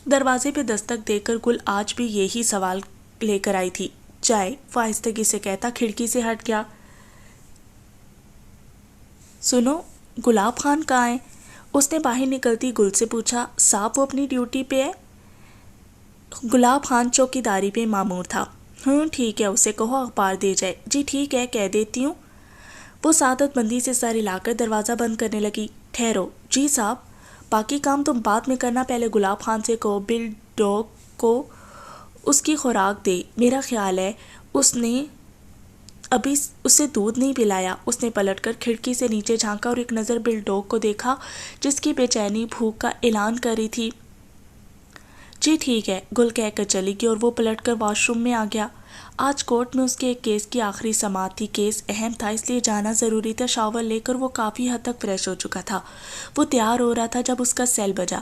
دروازے پہ دستک دے کر گل آج بھی یہی سوال لے کر آئی تھی۔ چائے، فائستگی سے کہتا کھڑکی سے ہٹ گیا۔ سنو، گلاب خان کہاں ہے؟ اس نے باہر نکلتی گل سے پوچھا۔ صاحب وہ اپنی ڈیوٹی پہ ہے۔ گلاب خان چوکیداری پہ مامور تھا۔ ٹھیک ہے، اسے کہو اخبار دے جائے۔ جی ٹھیک ہے، کہہ دیتی ہوں۔ وہ سعادت مندی سے سر ہلا کر دروازہ بند کرنے لگی۔ ٹھہرو۔ جی صاحب، باقی کام تم بعد میں کرنا، پہلے گلاب خان سے کہو بل ڈاگ کو اس کی خوراک دے، میرا خیال ہے اس نے ابھی اسے دودھ نہیں پلایا۔ اس نے پلٹ کر کھڑکی سے نیچے جھانکا اور ایک نظر بل ڈاگ کو دیکھا، جس کی بے چینی بھوک کا اعلان کر رہی تھی۔ جی ٹھیک ہے، گل کہہ کر چلی گئی اور وہ پلٹ کر واش روم میں آ گیا۔ آج کورٹ میں اس کے ایک کیس کی آخری سماعت تھی۔ کیس اہم تھا، اس لیے جانا ضروری تھا۔ شاور لے کر وہ کافی حد تک فریش ہو چکا تھا۔ وہ تیار ہو رہا تھا جب اس کا سیل بجا۔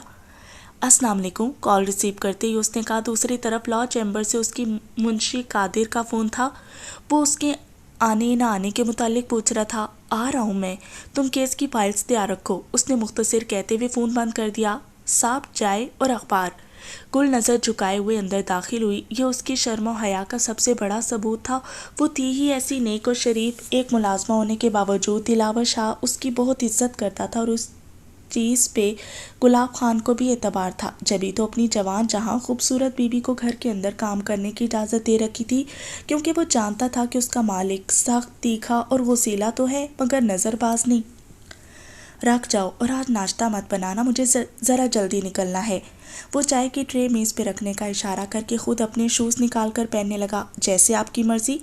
السلام علیکم، کال ریسیو کرتے ہی اس نے کہا۔ دوسری طرف لا چیمبر سے اس کی منشی قادر کا فون تھا۔ وہ اس کے آنے نہ آنے کے متعلق پوچھ رہا تھا۔ آ رہا ہوں میں، تم کیس کی فائلز تیار رکھو، اس نے مختصر کہتے ہوئے فون بند کر دیا۔ صاحب چائے اور اخبار۔ گل نظر جھکائے ہوئے اندر داخل ہوئی۔ یہ اس کی شرم و حیا کا سب سے بڑا ثبوت تھا۔ وہ تھی ہی ایسی نیک اور شریف، ایک ملازمہ ہونے کے باوجود دلاور شاہ اس کی بہت عزت کرتا تھا اور اس چیز پہ گلاب خان کو بھی اعتبار تھا، جبھی تو اپنی جوان جہاں خوبصورت بیوی کو گھر کے اندر کام کرنے کی اجازت دے رکھی تھی، کیونکہ وہ جانتا تھا کہ اس کا مالک سخت تیکھا اور غصیلا تو ہے مگر نظر باز نہیں۔ رکھ جاؤ اور آج ناشتہ مت بنانا، مجھے ذرا جلدی نکلنا ہے۔ وہ چائے کی ٹرے میز پہ رکھنے کا اشارہ کر کے خود اپنے شوز نکال کر پہننے لگا۔ جیسے آپ کی مرضی،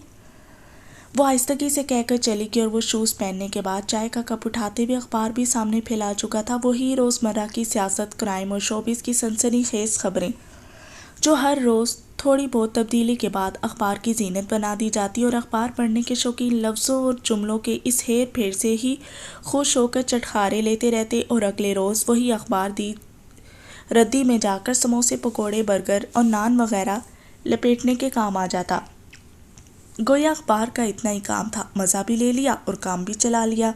وہ آہستگی سے کہہ کر چلی گئی اور وہ شوز پہننے کے بعد چائے کا کپ اٹھاتے ہوئے اخبار بھی سامنے پھیلا چکا تھا، وہی روزمرہ کی سیاست، کرائم اور شوبز کی سنسنی خیز خبریں جو ہر روز تھوڑی بہت تبدیلی کے بعد اخبار کی زینت بنا دی جاتی، اور اخبار پڑھنے کے شوقین لفظوں اور جملوں کے اس ہیر پھیر سے ہی خوش ہو کر چٹخارے لیتے رہتے، اور اگلے روز وہی اخبار دی ردی میں جا کر سموسے، پکوڑے، برگر اور نان وغیرہ لپیٹنے کے کام آ جاتا۔ گویا اخبار کا اتنا ہی کام تھا، مزہ بھی لے لیا اور کام بھی چلا لیا۔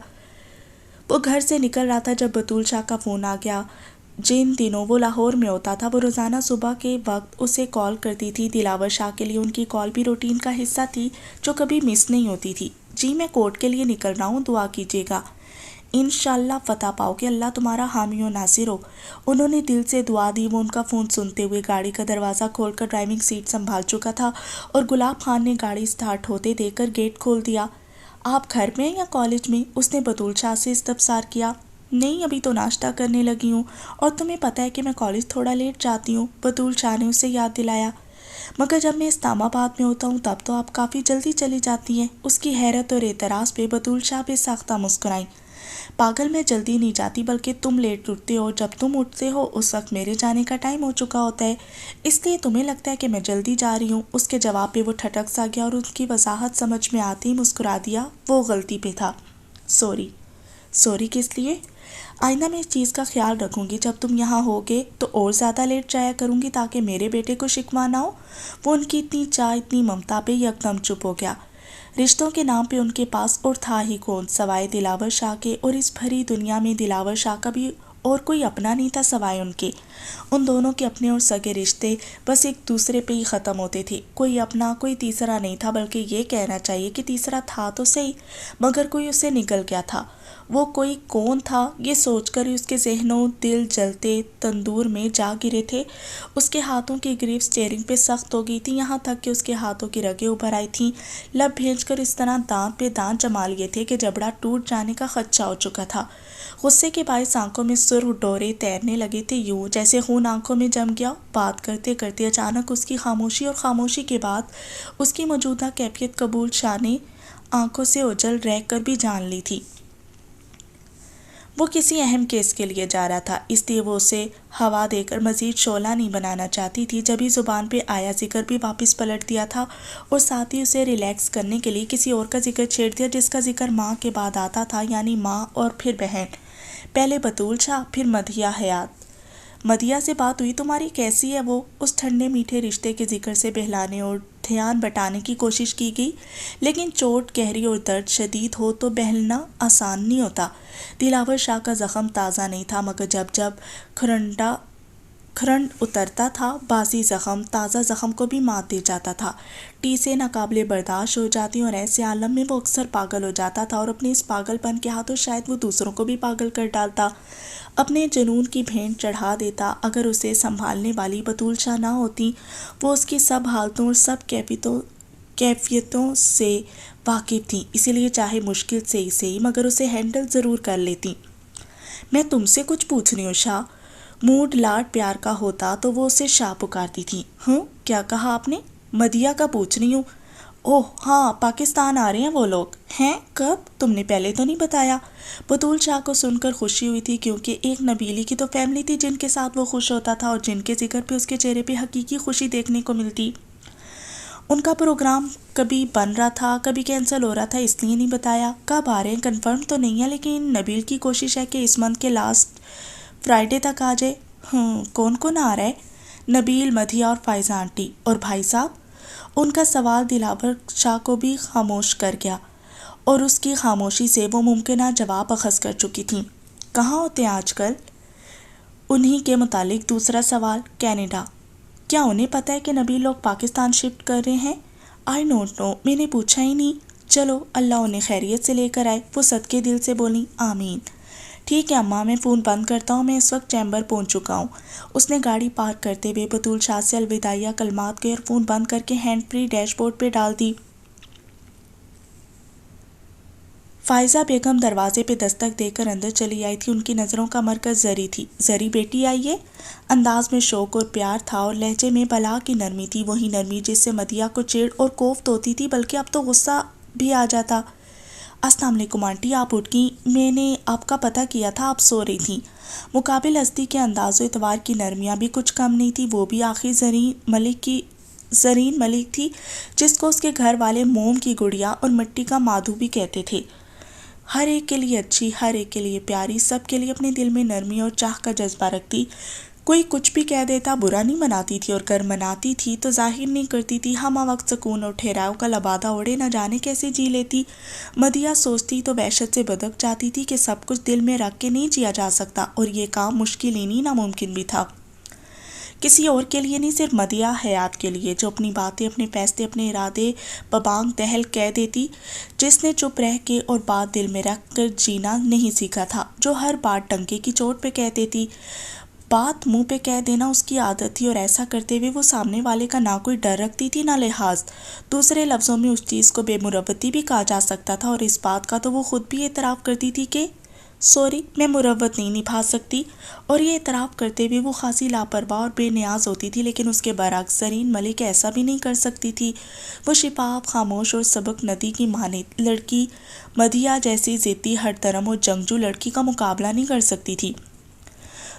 وہ گھر سے نکل رہا تھا جب بطول شاہ کا فون آ گیا۔ جن دنوں وہ لاہور میں ہوتا تھا، وہ روزانہ صبح کے وقت اسے کال کرتی تھی۔ دلاور شاہ کے لیے ان کی کال بھی روٹین کا حصہ تھی جو کبھی مس نہیں ہوتی تھی۔ جی میں کورٹ کے لیے نکل رہا ہوں، دعا کیجیے گا، انشاءاللہ فتح پاؤ کہ اللہ تمہارا حامی و ناصر ہو۔ انہوں نے دل سے دعا دی۔ وہ ان کا فون سنتے ہوئے گاڑی کا دروازہ کھول کر ڈرائیونگ سیٹ سنبھال چکا تھا اور گلاب خان نے گاڑی سٹارٹ ہوتے دیکھ کر گیٹ کھول دیا۔ آپ گھر میں یا کالج میں؟ اس نے بطول شاہ سے استفسار کیا۔ نہیں، ابھی تو ناشتہ کرنے لگی ہوں، اور تمہیں پتہ ہے کہ میں کالج تھوڑا لیٹ جاتی ہوں، بطول شاہ نے اسے یاد دلایا۔ مگر جب میں اسلام آباد میں ہوتا ہوں تب تو آپ کافی جلدی چلی جاتی ہیں۔ اس کی حیرت اور اعتراض پہ بطول شاہ بے ساختہ مسکرائیں۔ پاگل، میں جلدی نہیں جاتی، بلکہ تم لیٹ اٹھتے ہو، جب تم اٹھتے ہو اس وقت میرے جانے کا ٹائم ہو چکا ہوتا ہے، اس لیے تمہیں لگتا ہے کہ میں جلدی جا رہی ہوں۔ اس کے جواب پہ وہ ٹھٹک سا گیا اور اس کی وضاحت سمجھ میں آتی ہی مسکرا دیا۔ وہ غلطی پہ تھا۔ سوری کس لیے؟ آئندہ میں اس چیز کا خیال رکھوں گی، جب تم یہاں ہوگے تو اور زیادہ لیٹ جایا کروں گی تاکہ میرے بیٹے کو شکوہ نہ ہو۔ وہ ان کی اتنی چاہ، اتنی ممتا پہ یکدم چپ ہو گیا۔ رشتوں کے نام پہ ان کے پاس اور تھا ہی کون سوائے دلاور شاہ کے، اور اس بھری دنیا میں دلاور شاہ کا بھی اور کوئی اپنا نہیں تھا سوائے ان کے۔ ان دونوں کے اپنے اور سگے رشتے بس ایک دوسرے پہ ہی ختم ہوتے تھے۔ کوئی اپنا، کوئی تیسرا نہیں تھا، بلکہ یہ کہنا چاہیے کہ تیسرا تھا تو صحیح، مگر کوئی اسے نگل گیا تھا۔ وہ کوئی کون تھا، یہ سوچ کر ہی اس کے ذہن و دل جلتے تندور میں جا گرے تھے۔ اس کے ہاتھوں کی گریپ اسٹیئرنگ پہ سخت ہو گئی تھی، یہاں تک کہ اس کے ہاتھوں کی رگیں ابھر آئی تھیں۔ لب بھیج کر اس طرح دانت پہ دانت جما لیے تھے کہ جبڑا ٹوٹ جانے کا خدشہ ہو چکا تھا۔ غصے کے باعث آنکھوں میں سرخ ڈورے تیرنے لگے تھے، یوں جیسے خون آنکھوں میں جم گیا۔ بات کرتے کرتے اچانک اس کی خاموشی، اور خاموشی کے بعد اس کی موجودہ کیفیت قبول شاہ نے آنکھوں سے اوجھل رہ کر بھی جان لی تھی۔ وہ کسی اہم کیس کے لیے جا رہا تھا، اس لیے وہ اسے ہوا دے کر مزید شعلہ نہیں بنانا چاہتی تھی۔ جب ہی زبان پہ آیا ذکر بھی واپس پلٹ دیا تھا، اور ساتھ ہی اسے ریلیکس کرنے کے لیے کسی اور کا ذکر چھیڑ دیا جس کا ذکر ماں کے بعد آتا تھا، یعنی ماں اور پھر بہن، پہلے بطول شاہ پھر مدیحہ حیات۔ مدیحہ سے بات ہوئی تمہاری؟ کیسی ہے وہ؟ اس ٹھنڈے میٹھے رشتے کے ذکر سے بہلانے اور دھیان بٹانے کی کوشش کی گئی، لیکن چوٹ گہری اور درد شدید ہو تو بہلنا آسان نہیں ہوتا۔ دلاور شاہ کا زخم تازہ نہیں تھا، مگر جب جب کھرنڈ اترتا تھا، بازی زخم تازہ زخم کو بھی مات دے جاتا تھا۔ ٹیسیں ناقابل برداشت ہو جاتی اور ایسے عالم میں وہ اکثر پاگل ہو جاتا تھا، اور اپنے اس پاگل پن کے ہاتھوں شاید وہ دوسروں کو بھی پاگل کر ڈالتا، اپنے جنون کی بھینٹ چڑھا دیتا۔ اگر اسے سنبھالنے والی بطول شاہ نہ ہوتی، وہ اس کی سب حالتوں اور سب کیفیتوں سے واقف تھی، اسی لیے چاہے مشکل سے ہی صحیح مگر اسے ہینڈل ضرور کر لیتی۔ میں تم سے کچھ پوچھ رہی ہوں شاہ۔ موڈ لاڈ پیار کا ہوتا تو وہ اسے شاہ پکارتی تھی۔ کیا کہا آپ نے؟ مدیحہ کا پوچھ رہی ہوں۔ اوہ ہاں، پاکستان آ رہے ہیں وہ لوگ۔ ہیں؟ کب؟ تم نے پہلے تو نہیں بتایا۔ بطول شاہ کو سن کر خوشی ہوئی تھی، کیونکہ ایک نبیلی کی تو فیملی تھی جن کے ساتھ وہ خوش ہوتا تھا اور جن کے ذکر پہ اس کے چہرے پہ حقیقی خوشی دیکھنے کو ملتی۔ ان کا پروگرام کبھی بن رہا تھا، کبھی کینسل ہو رہا تھا، اس لیے نہیں بتایا۔ کب آ رہے ہیں کنفرم تو نہیں ہے، لیکن نبیل کی کوشش ہے کہ اس منتھ کے لاسٹ فرائیڈے تک آ جائے۔ کون کون آ رہا ہے؟ نبیل، مدیحہ اور فائزہ آنٹی۔ اور بھائی صاحب؟ ان کا سوال دلاور شاہ کو بھی خاموش کر گیا، اور اس کی خاموشی سے وہ ممکنہ جواب اخذ کر چکی تھیں۔ کہاں ہوتے ہیں آج کل؟ انہی کے متعلق دوسرا سوال۔ کینیڈا۔ کیا انہیں پتہ ہے کہ نبیل لوگ پاکستان شفٹ کر رہے ہیں؟ آئی ڈونٹ نو، میں نے پوچھا ہی نہیں۔ چلو اللہ انہیں خیریت سے لے کر آئے، وہ صدقے دل سے بولی آمین۔ ٹھیک ہے اماں، میں فون بند کرتا ہوں، میں اس وقت چیمبر پہنچ چکا ہوں۔ اس نے گاڑی پارک کرتے ہوئے بطول شاہ سے الوداعیہ کلمات کہے اور فون بند کر کے ہینڈ فری ڈیش بورڈ پہ ڈال دی۔ فائزہ بیگم دروازے پہ دستک دے کر اندر چلی آئی تھی۔ ان کی نظروں کا مرکز زری تھی۔ زری بیٹی آئی ہے؟ انداز میں شوق اور پیار تھا اور لہجے میں بلا کی نرمی تھی، وہی نرمی جس سے مدیحہ کو چڑ اور کوفت ہوتی تھی، بلکہ اب تو غصہ بھی آ جاتا۔ السلام علیکم آنٹی، آپ اٹھ گئیں؟ میں نے آپ کا پتہ کیا تھا، آپ سو رہی تھیں۔ مقابل ہستی کے انداز و اعتبار کی نرمیاں بھی کچھ کم نہیں تھی، وہ بھی آخر زرین ملک تھی، جس کو اس کے گھر والے موم کی گڑیا اور مٹی کا مادھو بھی کہتے تھے۔ ہر ایک کے لیے اچھی، ہر ایک کے لیے پیاری، سب کے لیے اپنے دل میں نرمی اور چاہ کا جذبہ رکھتی۔ کوئی کچھ بھی کہہ دیتا برا نہیں مناتی تھی، اور گر مناتی تھی تو ظاہر نہیں کرتی تھی۔ ہمہ وقت سکون اور ٹھہراؤ کا لبادہ اوڑھے نہ جانے کیسے جی لیتی۔ مدیحہ سوچتی تو وحشت سے بدک جاتی تھی کہ سب کچھ دل میں رکھ کے نہیں جیا جا سکتا، اور یہ کام مشکل ہی نہیں ناممکن بھی تھا۔ کسی اور کے لیے نہیں، صرف مدیحہ حیات کے لیے، جو اپنی باتیں، اپنے فیصلے، اپنے ارادے ببانگ دہل کہہ دیتی، جس نے چپ رہ کے اور بات دل میں رکھ کر جینا نہیں سیکھا تھا، جو ہر بات ٹنکے کی چوٹ پہ کہہ دیتی۔ بات منہ پہ کہہ دینا اس کی عادت تھی، اور ایسا کرتے ہوئے وہ سامنے والے کا نہ کوئی ڈر رکھتی تھی نہ لحاظ۔ دوسرے لفظوں میں اس چیز کو بے مروتی بھی کہا جا سکتا تھا، اور اس بات کا تو وہ خود بھی اعتراف کرتی تھی کہ سوری، میں مروت نہیں نبھا سکتی، اور یہ اعتراف کرتے ہوئے وہ خاصی لاپرواہ اور بے نیاز ہوتی تھی۔ لیکن اس کے برعکس زرین ملک ایسا بھی نہیں کر سکتی تھی۔ وہ شفاف، خاموش اور سبک ندی کی مانند لڑکی مدیحہ جیسی ضدی، ہر درم اور جنگجو لڑکی کا مقابلہ نہیں کر سکتی تھی۔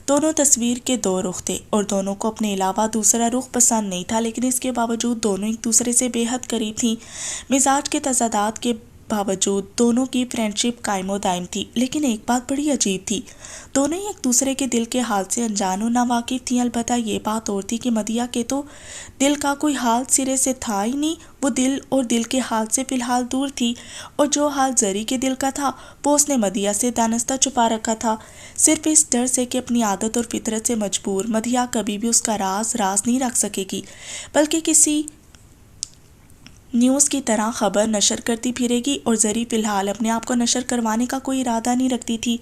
دونوں تصویر کے دو رخ تھے، اور دونوں کو اپنے علاوہ دوسرا رخ پسند نہیں تھا، لیکن اس کے باوجود دونوں ایک دوسرے سے بے حد قریب تھیں۔ مزاج کے تضادات کے باوجود دونوں کی فرینڈ شپ قائم و دائم تھی۔ لیکن ایک بات بڑی عجیب تھی، دونوں ہی ایک دوسرے کے دل کے حال سے انجان و ناواقف تھیں۔ البتہ یہ بات اور تھی کہ مدیحہ کے تو دل کا کوئی حال سرے سے تھا ہی نہیں، وہ دل اور دل کے حال سے فی الحال دور تھی، اور جو حال زری کے دل کا تھا وہ اس نے مدیحہ سے دانستہ چھپا رکھا تھا، صرف اس ڈر سے کہ اپنی عادت اور فطرت سے مجبور مدیحہ کبھی بھی اس کا راز نہیں رکھ سکے گی، بلکہ کسی نیوز کی طرح خبر نشر کرتی پھرے گی، اور زری فی الحال اپنے آپ کو نشر کروانے کا کوئی ارادہ نہیں رکھتی تھی۔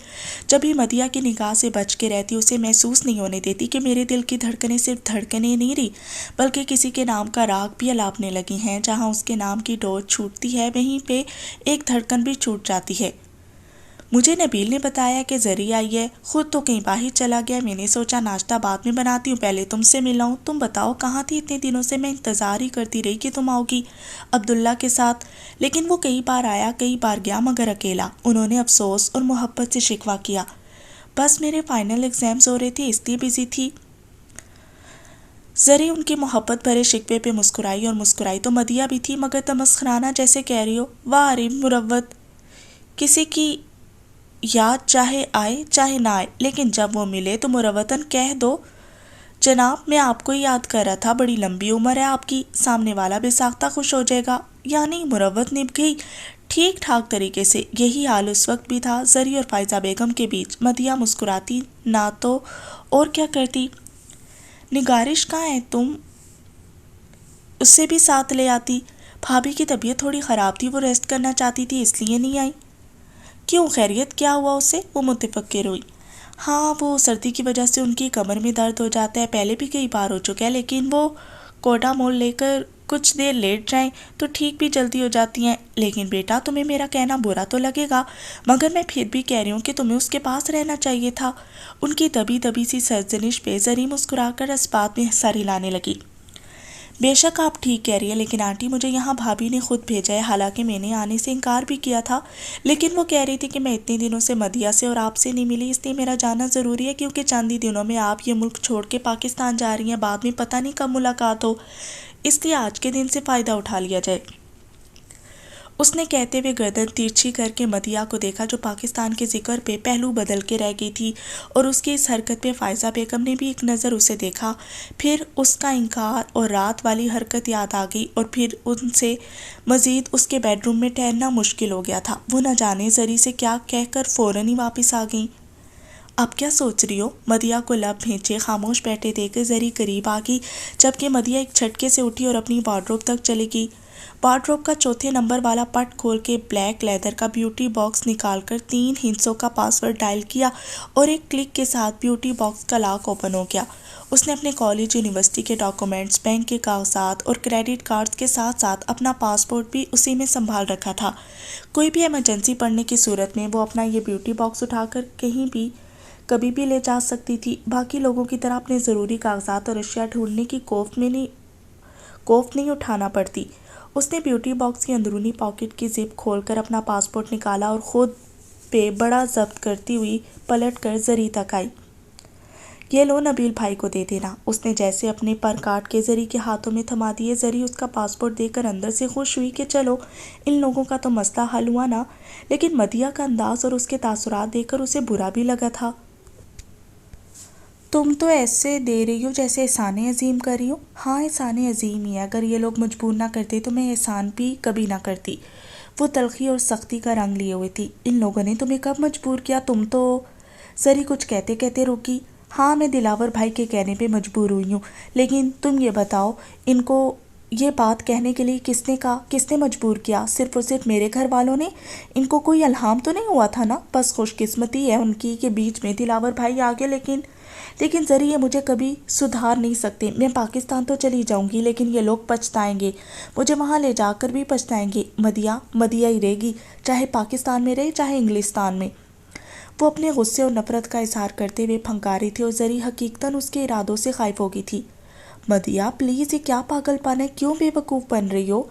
جب بھی مدیحہ کی نگاہ سے بچ کے رہتی، اسے محسوس نہیں ہونے دیتی کہ میرے دل کی دھڑکنیں صرف دھڑکنیں نہیں رہی، بلکہ کسی کے نام کا راگ بھی الاپنے لگی ہیں۔ جہاں اس کے نام کی ڈور چھوٹتی ہے، وہیں پہ ایک دھڑکن بھی چھوٹ جاتی ہے۔ مجھے نبیل نے بتایا کہ زری آئی ہے، خود تو کہیں باہر چلا گیا، میں نے سوچا ناشتہ بعد میں بناتی ہوں، پہلے تم سے ملا ہوں۔ تم بتاؤ کہاں تھی اتنے دنوں سے؟ میں انتظار ہی کرتی رہی کہ تم آؤ گی عبداللہ کے ساتھ، لیکن وہ کئی بار آیا کئی بار گیا، مگر اکیلا۔ انہوں نے افسوس اور محبت سے شکوہ کیا۔ بس میرے فائنل ایگزامز ہو رہے تھے، اس لیے بزی تھی۔ زری ان کی محبت بھرے شکوے پہ مسکرائی، اور مسکرائی تو مدیحہ بھی تھی، مگر تمسخرانہ جیسے کہہ رہی ہو، واہ ارے مروت، کسی کی یاد چاہے آئے چاہے نہ آئے، لیکن جب وہ ملے تو مروتاً کہہ دو جناب میں آپ کو ہی یاد کر رہا تھا، بڑی لمبی عمر ہے آپ کی، سامنے والا بے ساختہ خوش ہو جائے گا۔ یعنی مروت نبھ گئی ٹھیک ٹھاک طریقے سے۔ یہی حال اس وقت بھی تھا زری اور فائزہ بیگم کے بیچ۔ مدیحہ مسکراتی نہ تو اور کیا کرتی۔ نگارش کہاں ہے؟ تم اسے بھی ساتھ لے آتی۔ بھابھی کی طبیعت تھوڑی خراب تھی، وہ ریسٹ کرنا چاہتی تھی، اس لیے نہیں آئی۔ کیوں، خیریت کیا ہوا اسے؟ وہ متفکر ہوئی۔ ہاں، وہ سردی کی وجہ سے ان کی کمر میں درد ہو جاتا ہے، پہلے بھی کئی بار ہو چکا ہے، لیکن وہ کوڈامول لے کر کچھ دیر لیٹ جائیں تو ٹھیک بھی جلدی ہو جاتی ہیں۔ لیکن بیٹا تمہیں میرا کہنا برا تو لگے گا، مگر میں پھر بھی کہہ رہی ہوں کہ تمہیں اس کے پاس رہنا چاہیے تھا۔ ان کی دبی دبی سی سرزنش پہ زری مسکرا کر اس بات میں سر ہلانے لگی۔ بے شک آپ ٹھیک کہہ رہی ہیں، لیکن آنٹی مجھے یہاں بھابھی نے خود بھیجا ہے، حالانکہ میں نے آنے سے انکار بھی کیا تھا، لیکن وہ کہہ رہی تھی کہ میں اتنے دنوں سے مدیحہ سے اور آپ سے نہیں ملی، اس لیے میرا جانا ضروری ہے، کیونکہ چند ہی دنوں میں آپ یہ ملک چھوڑ کے پاکستان جا رہی ہیں، بعد میں پتہ نہیں کب ملاقات ہو، اس لیے آج کے دن سے فائدہ اٹھا لیا جائے۔ اس نے کہتے ہوئے گردن ترچھی کر کے مدیحہ کو دیکھا، جو پاکستان کے ذکر پہ پہلو بدل کے رہ گئی تھی، اور اس کی اس حرکت پہ فائزہ بیگم نے بھی ایک نظر اسے دیکھا۔ پھر اس کا انکار اور رات والی حرکت یاد آ گئی، اور پھر ان سے مزید اس کے بیڈ روم میں ٹھہرنا مشکل ہو گیا تھا۔ وہ نہ جانے زری سے کیا کہہ کر فوراً ہی واپس آ گئیں۔ اب کیا سوچ رہی ہو؟ مدیہ کو لب بھینچے خاموش بیٹھے دیکھ کر زری قریب آ گئی، جبکہ مدیہ ایک جھٹکے سے اٹھی اور اپنی وارڈروب تک چلی گئی۔ وارڈروب کا چوتھے نمبر والا پٹ کھول کے بلیک لیدر کا بیوٹی باکس نکال کر 3 ہندسوں کا پاس ورڈ ڈائل کیا اور ایک کلک کے ساتھ بیوٹی باکس کا لاک اوپن ہو گیا۔ اس نے اپنے کالج یونیورسٹی کے ڈاکومنٹس، بینک کے کاغذات اور کریڈٹ کارڈز کے ساتھ ساتھ اپنا پاسپورٹ بھی اسی میں سنبھال رکھا تھا۔ کوئی بھی ایمرجنسی پڑنے کی صورت میں وہ اپنا یہ بیوٹی باکس اٹھا کر کہیں بھی کبھی بھی لے جا سکتی تھی۔ باقی لوگوں کی طرح اپنے ضروری کاغذات اور اشیاء ڈھونڈنے کی کوفت نہیں اٹھانا پڑتی۔ اس نے بیوٹی باکس کی اندرونی پاکٹ کی زپ کھول کر اپنا پاسپورٹ نکالا اور خود پہ بڑا ضبط کرتی ہوئی پلٹ کر زری تک آئی۔ یہ لو، نبیل بھائی کو دے دینا۔ اس نے جیسے اپنے پر کاٹ کے زری کے ہاتھوں میں تھما دیے۔ زری اس کا پاسپورٹ دے کر اندر سے خوش ہوئی کہ چلو ان لوگوں کا تو مسئلہ حل ہوا نا، لیکن مدیہ کا انداز اور اس کے تاثرات دیکھ کر اسے برا بھی لگا تھا۔ تم تو ایسے دے رہی ہو جیسے احسان عظیم کر رہی ہو۔ ہاں، احسان عظیم ہی ہے، اگر یہ لوگ مجبور نہ کرتے تو میں احسان بھی کبھی نہ کرتی۔ وہ تلخی اور سختی کا رنگ لیے ہوئے تھی۔ ان لوگوں نے تمہیں کب مجبور کیا؟ تم تو زری کچھ کہتے کہتے رکی۔ ہاں، میں دلاور بھائی کے کہنے پہ مجبور ہوئی ہوں، لیکن تم یہ بتاؤ ان کو یہ بات کہنے کے لیے کس نے کہا، کس نے مجبور کیا؟ صرف اور صرف میرے گھر والوں نے؟ ان کو کوئی الہام تو نہیں ہوا تھا نا؟ بس خوش قسمتی ہے ان کی کہ بیچ میں دلاور بھائی آ گئے، لیکن زری یہ مجھے کبھی سدھار نہیں سکتے۔ میں پاکستان تو چلی جاؤں گی، لیکن یہ لوگ پچھتائیں گے، مجھے وہاں لے جا کر بھی پچھتائیں گے۔ مدیہ ہی رہے گی، چاہے پاکستان میں رہے چاہے انگلستان میں۔ وہ اپنے غصے اور نفرت کا اظہار کرتے ہوئے پھنکاری تھی اور زری حقیقتاً اس کے ارادوں سے خائف ہو گئی تھی۔ مدیہ پلیز، یہ کیا پاگل پن ہے؟ کیوں بے وقوف بن رہی ہو؟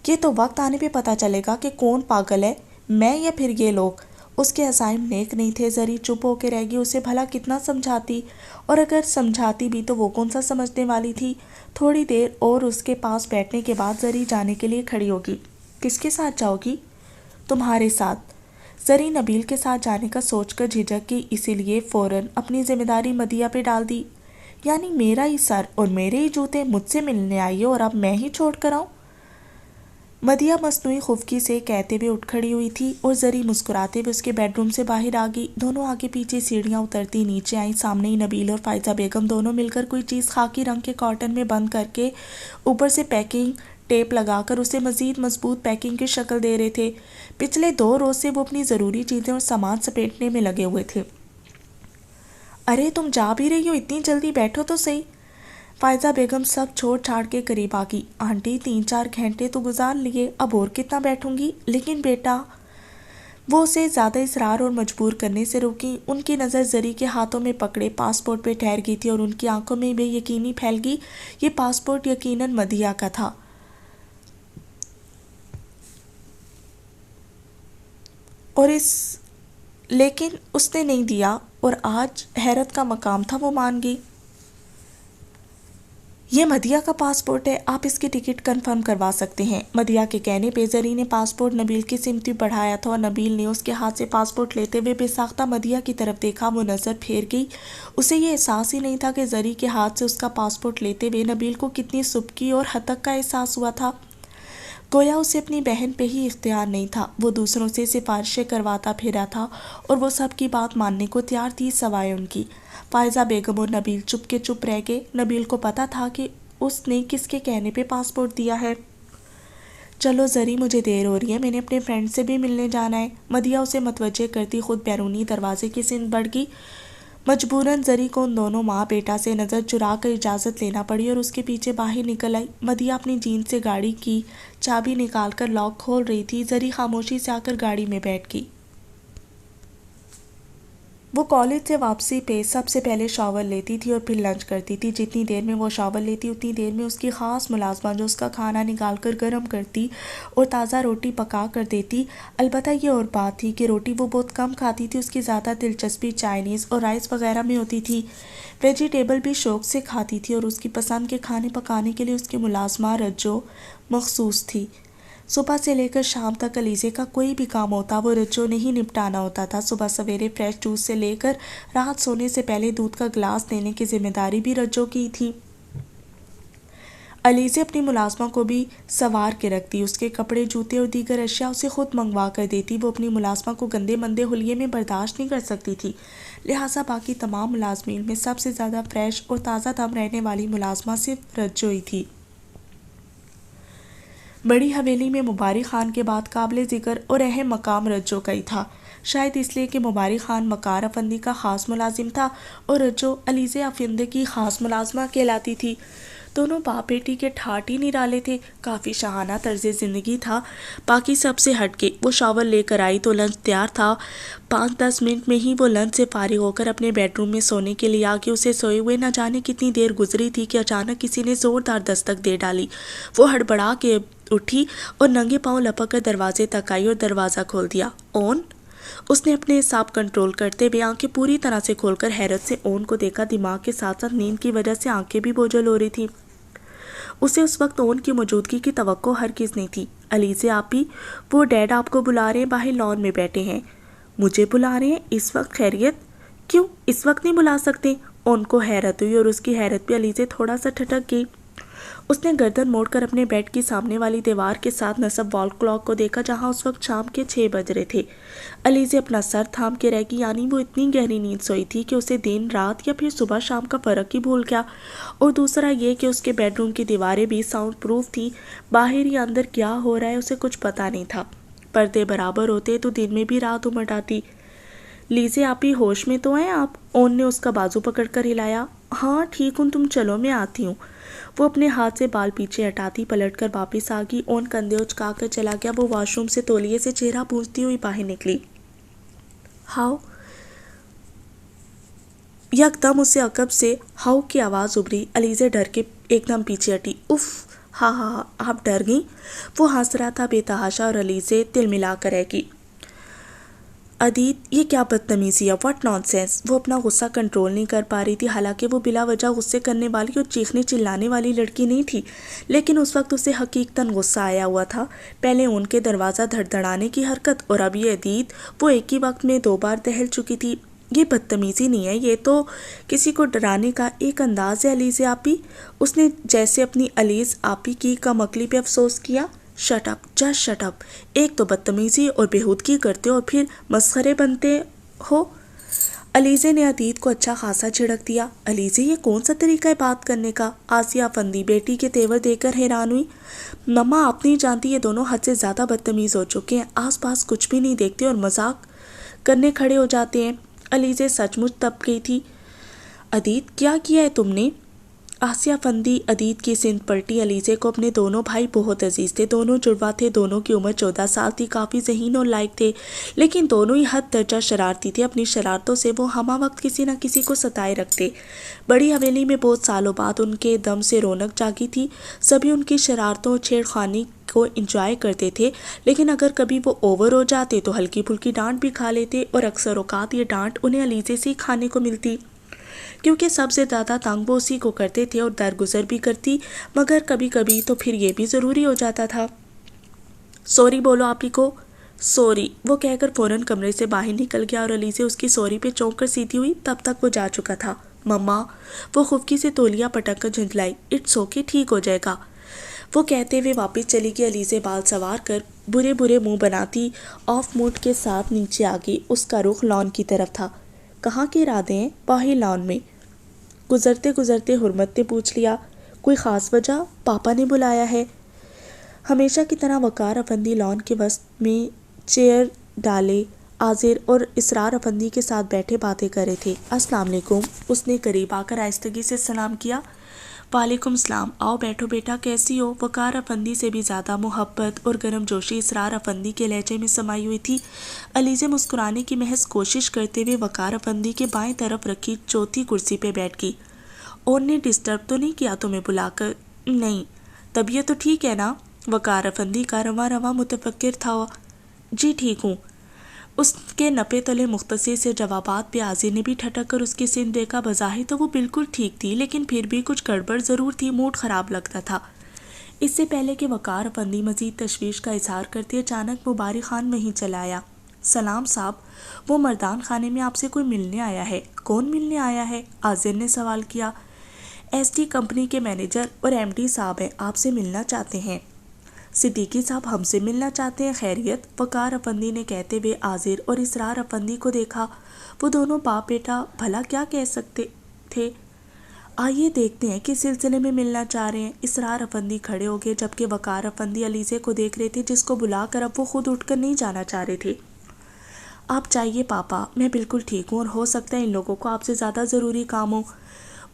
یہ تو وقت آنے پہ پتہ چلے گا کہ کون پاگل ہے، میں یا پھر یہ لوگ۔ اس کے عزائم نیک نہیں تھے۔ زری چپ ہو کے رہ گئی۔ اسے بھلا کتنا سمجھاتی، اور اگر سمجھاتی بھی تو وہ کون سا سمجھنے والی تھی۔ تھوڑی دیر اور اس کے پاس بیٹھنے کے بعد زری جانے کے لیے کھڑی ہوگی۔ کس کے ساتھ جاؤ گی؟ تمہارے ساتھ۔ زری نبیل کے ساتھ جانے کا سوچ کر جھجک گئی، اسی لیے فوراً اپنی ذمہ داری مدیہ پہ ڈال دی۔ یعنی میرا ہی سر اور میرے ہی جوتے مجھ سے ملنے آئی ہو اور اب میں ہی چھوڑ کر آؤں؟ مدیہ مصنوعی خفگی سے کہتے ہوئے اٹھ کھڑی ہوئی تھی اور زری مسکراتے ہوئے اس کے بیڈ روم سے باہر آ گئی۔ دونوں آگے پیچھے سیڑھیاں اترتی نیچے آئیں۔ سامنے ہی نبیل اور فائزہ بیگم دونوں مل کر کوئی چیز خاکی رنگ کے کارٹن میں بند کر کے اوپر سے پیکنگ ٹیپ لگا کر اسے مزید مضبوط پیکنگ کی شکل دے رہے تھے۔ پچھلے 2 روز سے وہ اپنی ضروری چیزیں اور سامان سمیٹنے میں لگے ہوئے تھے۔ ارے تم جا بھی رہی ہو؟ اتنی جلدی بیٹھو تو صحیح۔ فائزہ بیگم سب چھوڑ چھاڑ کے قریب آ گئی۔ آنٹی 3-4 گھنٹے تو گزار لیے، اب اور کتنا بیٹھوں گی؟ لیکن بیٹا، وہ اسے زیادہ اصرار اور مجبور کرنے سے روکی۔ ان کی نظر زری کے ہاتھوں میں پکڑے پاسپورٹ پہ ٹھہر گئی تھی اور ان کی آنکھوں میں بے یقینی پھیل گئی۔ یہ پاسپورٹ یقیناً مدیہ کا تھا، لیکن اس نے نہیں دیا، اور آج حیرت کا مقام تھا وہ مان گئی۔ یہ مدیہ کا پاسپورٹ ہے، آپ اس کی ٹکٹ کنفرم کروا سکتے ہیں۔ مدیہ کے کہنے پہ زری نے پاسپورٹ نبیل کی سمت بڑھایا تھا اور نبیل نے اس کے ہاتھ سے پاسپورٹ لیتے ہوئے بے ساختہ مدیہ کی طرف دیکھا۔ وہ نظر پھیر گئی۔ اسے یہ احساس ہی نہیں تھا کہ زری کے ہاتھ سے اس کا پاسپورٹ لیتے ہوئے نبیل کو کتنی سبکی اور ہتک کا احساس ہوا تھا۔ گویا اسے اپنی بہن پہ ہی اختیار نہیں تھا۔ وہ دوسروں سے سفارشیں کرواتا پھرا تھا اور وہ سب کی بات ماننے کو تیار تھی سوائے ان کی۔ فائزہ بیگم اور نبیل چپ کے چپ رہ گئے۔ نبیل کو پتا تھا کہ اس نے کس کے کہنے پہ پاسپورٹ دیا ہے۔ چلو زری، مجھے دیر ہو رہی ہے، میں نے اپنے فرینڈ سے بھی ملنے جانا ہے۔ مدیہ اسے متوجہ کرتی خود بیرونی دروازے کی سمت بڑھ گئی۔ مجبوراً زری کو ان دونوں ماں بیٹا سے نظر چرا کر اجازت لینا پڑی اور اس کے پیچھے باہر نکل آئی۔ مدیہ اپنی جینس سے گاڑی کی چابی نکال کر لاک کھول رہی تھی۔ زری خاموشی سے آ کر گاڑی میں بیٹھ گئی۔ وہ کالج سے واپسی پہ سب سے پہلے شاور لیتی تھی اور پھر لنچ کرتی تھی۔ جتنی دیر میں وہ شاور لیتی اتنی دیر میں اس کی خاص ملازمہ جو اس کا کھانا نکال کر گرم کرتی اور تازہ روٹی پکا کر دیتی۔ البتہ یہ اور بات تھی کہ روٹی وہ بہت کم کھاتی تھی۔ اس کی زیادہ دلچسپی چائنیز اور رائس وغیرہ میں ہوتی تھی۔ ویجیٹیبل بھی شوق سے کھاتی تھی اور اس کی پسند کے کھانے پکانے کے لیے اس کی ملازمہ رجو مخصوص تھی۔ صبح سے لے کر شام تک علیزے کا کوئی بھی کام ہوتا وہ رجو نے ہی نپٹانا ہوتا تھا۔ صبح سویرے فریش جوس سے لے کر رات سونے سے پہلے دودھ کا گلاس دینے کی ذمہ داری بھی رجو کی تھی۔ علیزے اپنی ملازمہ کو بھی سوار کے رکھتی، اس کے کپڑے، جوتے اور دیگر اشیاء اسے خود منگوا کر دیتی۔ وہ اپنی ملازمہ کو گندے مندے حلیے میں برداشت نہیں کر سکتی تھی، لہٰذا باقی تمام ملازمین میں سب سے زیادہ فریش اور تازہ دم رہنے والی ملازمہ صرف رجو ہی تھی۔ بڑی حویلی میں مبارک خان کے بعد قابل ذکر اور اہم مقام رجو کا ہی تھا، شاید اس لیے کہ مبارک خان وقار افندی کا خاص ملازم تھا اور رجو علیزے افندی کی خاص ملازمہ کہلاتی تھی۔ دونوں باپ بیٹی کے ٹھاٹ ہی نرالے تھے، کافی شاہانہ طرز زندگی تھا، باقی سب سے ہٹ کے۔ وہ شاور لے کر آئی تو لنچ تیار تھا، 5-10 منٹ میں ہی وہ لنچ سے فارغ ہو کر اپنے بیڈ روم میں سونے کے لیے آ گئی۔ اسے سوئے ہوئے نہ جانے کتنی دیر گزری تھی کہ اچانک کسی نے زوردار دستک دے ڈالی۔ وہ ہڑبڑا کے اٹھی اور ننگے پاؤں لپک کر دروازے تک آئی اور دروازہ کھول دیا۔ اون؟ اس نے اپنے اعصاب کنٹرول کرتے ہوئے آنکھیں پوری طرح سے کھول کر حیرت سے اون کو دیکھا۔ دماغ کے ساتھ ساتھ نیند کی وجہ سے آنکھیں بھی بوجھل ہو رہی تھی۔ اسے اس وقت اون کی موجودگی کی توقع ہرگز نہیں تھی۔ علیزے آپی، وہ ڈیڈ آپ کو بلا رہے ہیں، باہر لان میں بیٹھے ہیں۔ مجھے بلا رہے ہیں؟ اس وقت؟ خیریت؟ کیوں اس وقت نہیں بلا سکتے؟ اون کو حیرت ہوئی اور اس کی حیرت بھی علیزے تھوڑا سا ٹھٹک گئی۔ اس نے گردن موڑ کر اپنے بیڈ کی سامنے والی دیوار کے ساتھ نصب وال کلاک کو دیکھا جہاں اس وقت شام کے 6 بج رہے تھے۔ علیزے اپنا سر تھام کے رہ گئی، یعنی وہ اتنی گہری نیند سوئی تھی کہ اسے دن رات یا پھر صبح شام کا فرق ہی بھول گیا۔ اور دوسرا یہ کہ اس کے بیڈ روم کی دیواریں بھی ساؤنڈ پروف تھی، باہر یا اندر کیا ہو رہا ہے اسے کچھ پتہ نہیں تھا۔ پردے برابر ہوتے تو دن میں بھی رات امٹ آتی۔ لیزے آپی، ہوش میں تو ہیں آپ؟ اون نے اس کا بازو پکڑ کر ہلایا۔ ہاں ٹھیک ہوں، تم چلو میں آتی ہوں۔ وہ اپنے ہاتھ سے بال پیچھے ہٹاتی پلٹ کر واپس آ گئی۔ اون کندھے اچکا کر چلا گیا۔ وہ واش روم سے تولیے سے چہرہ پوچھتی ہوئی باہر نکلی۔ ہاؤ؟ یکدم اسے عقب سے ہاؤ کی آواز ابھری۔ علیزے ڈر کے ایک دم پیچھے ہٹی۔ اف، ہاں ہاں ہاں، آپ ڈر گئیں؟ وہ ہنس رہا تھا بے تحاشا اور علیزے تل ملا کر رہ گئی۔ ادیت، یہ کیا بدتمیزی ہے، واٹ نان سینس۔ وہ اپنا غصہ کنٹرول نہیں کر پا رہی تھی، حالانکہ وہ بلا وجہ غصے کرنے والی اور چیخنے چلانے والی لڑکی نہیں تھی، لیکن اس وقت اسے حقیقتاً غصہ آیا ہوا تھا۔ پہلے ان کے دروازہ دھڑدھڑانے کی حرکت اور اب یہ ادیت، وہ ایک ہی وقت میں 2 بار دہل چکی تھی۔ یہ بدتمیزی نہیں ہے، یہ تو کسی کو ڈرانے کا ایک انداز ہے۔ علیزے آپی، اس نے جیسے اپنی علیز آپی کی کم عقلی پہ افسوس کیا۔ Shut up, just shut up. ایک تو بدتمیزی اور بےہودگی کرتے اور پھر مسخرے بنتے ہو۔ علیزے نے ادیت کو اچھا خاصا جھڑک دیا۔ علیزے، یہ کون سا طریقہ ہے بات کرنے کا؟ آسیہ افندی بیٹی کے تیور دیکھ کر حیران ہوئی۔ مما، آپ نہیں جانتی، یہ دونوں حد سے زیادہ بدتمیز ہو چکے ہیں، آس پاس کچھ بھی نہیں دیکھتے اور مذاق کرنے کھڑے ہو جاتے ہیں۔ علیزے سچ مچ تپ گئی تھی۔ ادیت، کیا کیا ہے تم نے؟ آسیہ افندی ادیت کی سمت پلٹی۔ علیزے کو اپنے دونوں بھائی بہت عزیز تھے، دونوں جڑواں تھے، دونوں کی عمر 14 سال تھی، کافی ذہین اور لائق تھے، لیکن دونوں ہی حد درجہ شرارتی تھے۔ اپنی شرارتوں سے وہ ہمہ وقت کسی نہ کسی کو ستائے رکھتے۔ بڑی حویلی میں بہت سالوں بعد ان کے دم سے رونق جاگی تھی، سبھی ان کی شرارتوں اور چھیڑ خانی کو انجوائے کرتے تھے، لیکن اگر کبھی وہ اوور ہو جاتے تو ہلکی پھلکی ڈانٹ بھی کھا لیتے، اور اکثر اوقات یہ ڈانٹ انہیں علیزے سے ہی کھانے کو ملتی، کیونکہ سب سے زیادہ تنگ وہ اسی کو کرتے تھے اور درگزر بھی کرتی، مگر کبھی کبھی تو پھر یہ بھی ضروری ہو جاتا تھا۔ سوری بولو آپی کو۔ سوری، وہ کہہ کر فوراً کمرے سے باہر نکل گیا اور علیزے اس کی سوری پہ چونک کر سیدھی ہوئی، تب تک وہ جا چکا تھا۔ مما، وہ خفکی سے تولیا پٹک کر جھنجھلائی۔ اٹس اوکے، ٹھیک ہو جائے گا، وہ کہتے ہوئے واپس چلی گئی۔ علیزے بال سوار کر برے برے منہ بناتی آف موڈ کے ساتھ نیچے آ گئی۔ اس کا رخ لان کی طرف تھا۔ کہاں کے ارادے ہیں؟ باہر لان میں۔ گزرتے گزرتے حرمت نے پوچھ لیا۔ کوئی خاص وجہ؟ پاپا نے بلایا ہے۔ ہمیشہ کی طرح وقار افندی لان کے وسط میں چیئر ڈالے عاذر اور اسرار افندی کے ساتھ بیٹھے باتیں کر رہے تھے۔ السلام علیکم، اس نے قریب آ کر آہستگی سے سلام کیا۔ وعلیکم السلام، آؤ بیٹھو بیٹا، کیسی ہو؟ وقار افندی سے بھی زیادہ محبت اور گرم جوشی اسرار افندی کے لہجے میں سمائی ہوئی تھی۔ علیزے مسکرانے کی محض کوشش کرتے ہوئے وقار افندی کے بائیں طرف رکھی چوتھی کرسی پہ بیٹھ گئی۔ اون نے ڈسٹرب تو نہیں کیا تمہیں بلا کر؟ نہیں، طبیعت تو ٹھیک ہے نا؟ وقار افندی کا رواں رواں متفکر تھا۔ جی ٹھیک ہوں۔ اس کے نپے تلے مختصر سے جوابات پہ عاذر نے بھی ٹھٹک کر اس کی سمت دیکھا۔ بظاہر تو وہ بالکل ٹھیک تھی، لیکن پھر بھی کچھ گڑبڑ ضرور تھی، موڈ خراب لگتا تھا۔ اس سے پہلے کہ وقار افندی مزید تشویش کا اظہار کرتے، اچانک مبارک خان وہیں چلا آیا۔ سلام صاحب، وہ مردان خانے میں آپ سے کوئی ملنے آیا ہے۔ کون ملنے آیا ہے؟ عاذر نے سوال کیا۔ ایس ٹی کمپنی کے مینیجر اور ایم ڈی صاحب ہیں، آپ سے ملنا چاہتے ہیں۔ صدیقی صاحب ہم سے ملنا چاہتے ہیں، خیریت؟ وقار افندی نے کہتے ہوئے عاذر اور اسرار افندی کو دیکھا۔ وہ دونوں باپ بیٹا بھلا کیا کہہ سکتے تھے؟ آئیے دیکھتے ہیں کس سلسلے میں ملنا چاہ رہے ہیں۔ اسرار افندی کھڑے ہو گئے جبکہ وقار افندی علیزے کو دیکھ رہے تھے، جس کو بلا کر اب وہ خود اٹھ کر نہیں جانا چاہ رہے تھے۔ آپ چاہیے پاپا، میں بالکل ٹھیک ہوں اور ہو سکتا ہے ان لوگوں کو آپ سے زیادہ ضروری کام ہو۔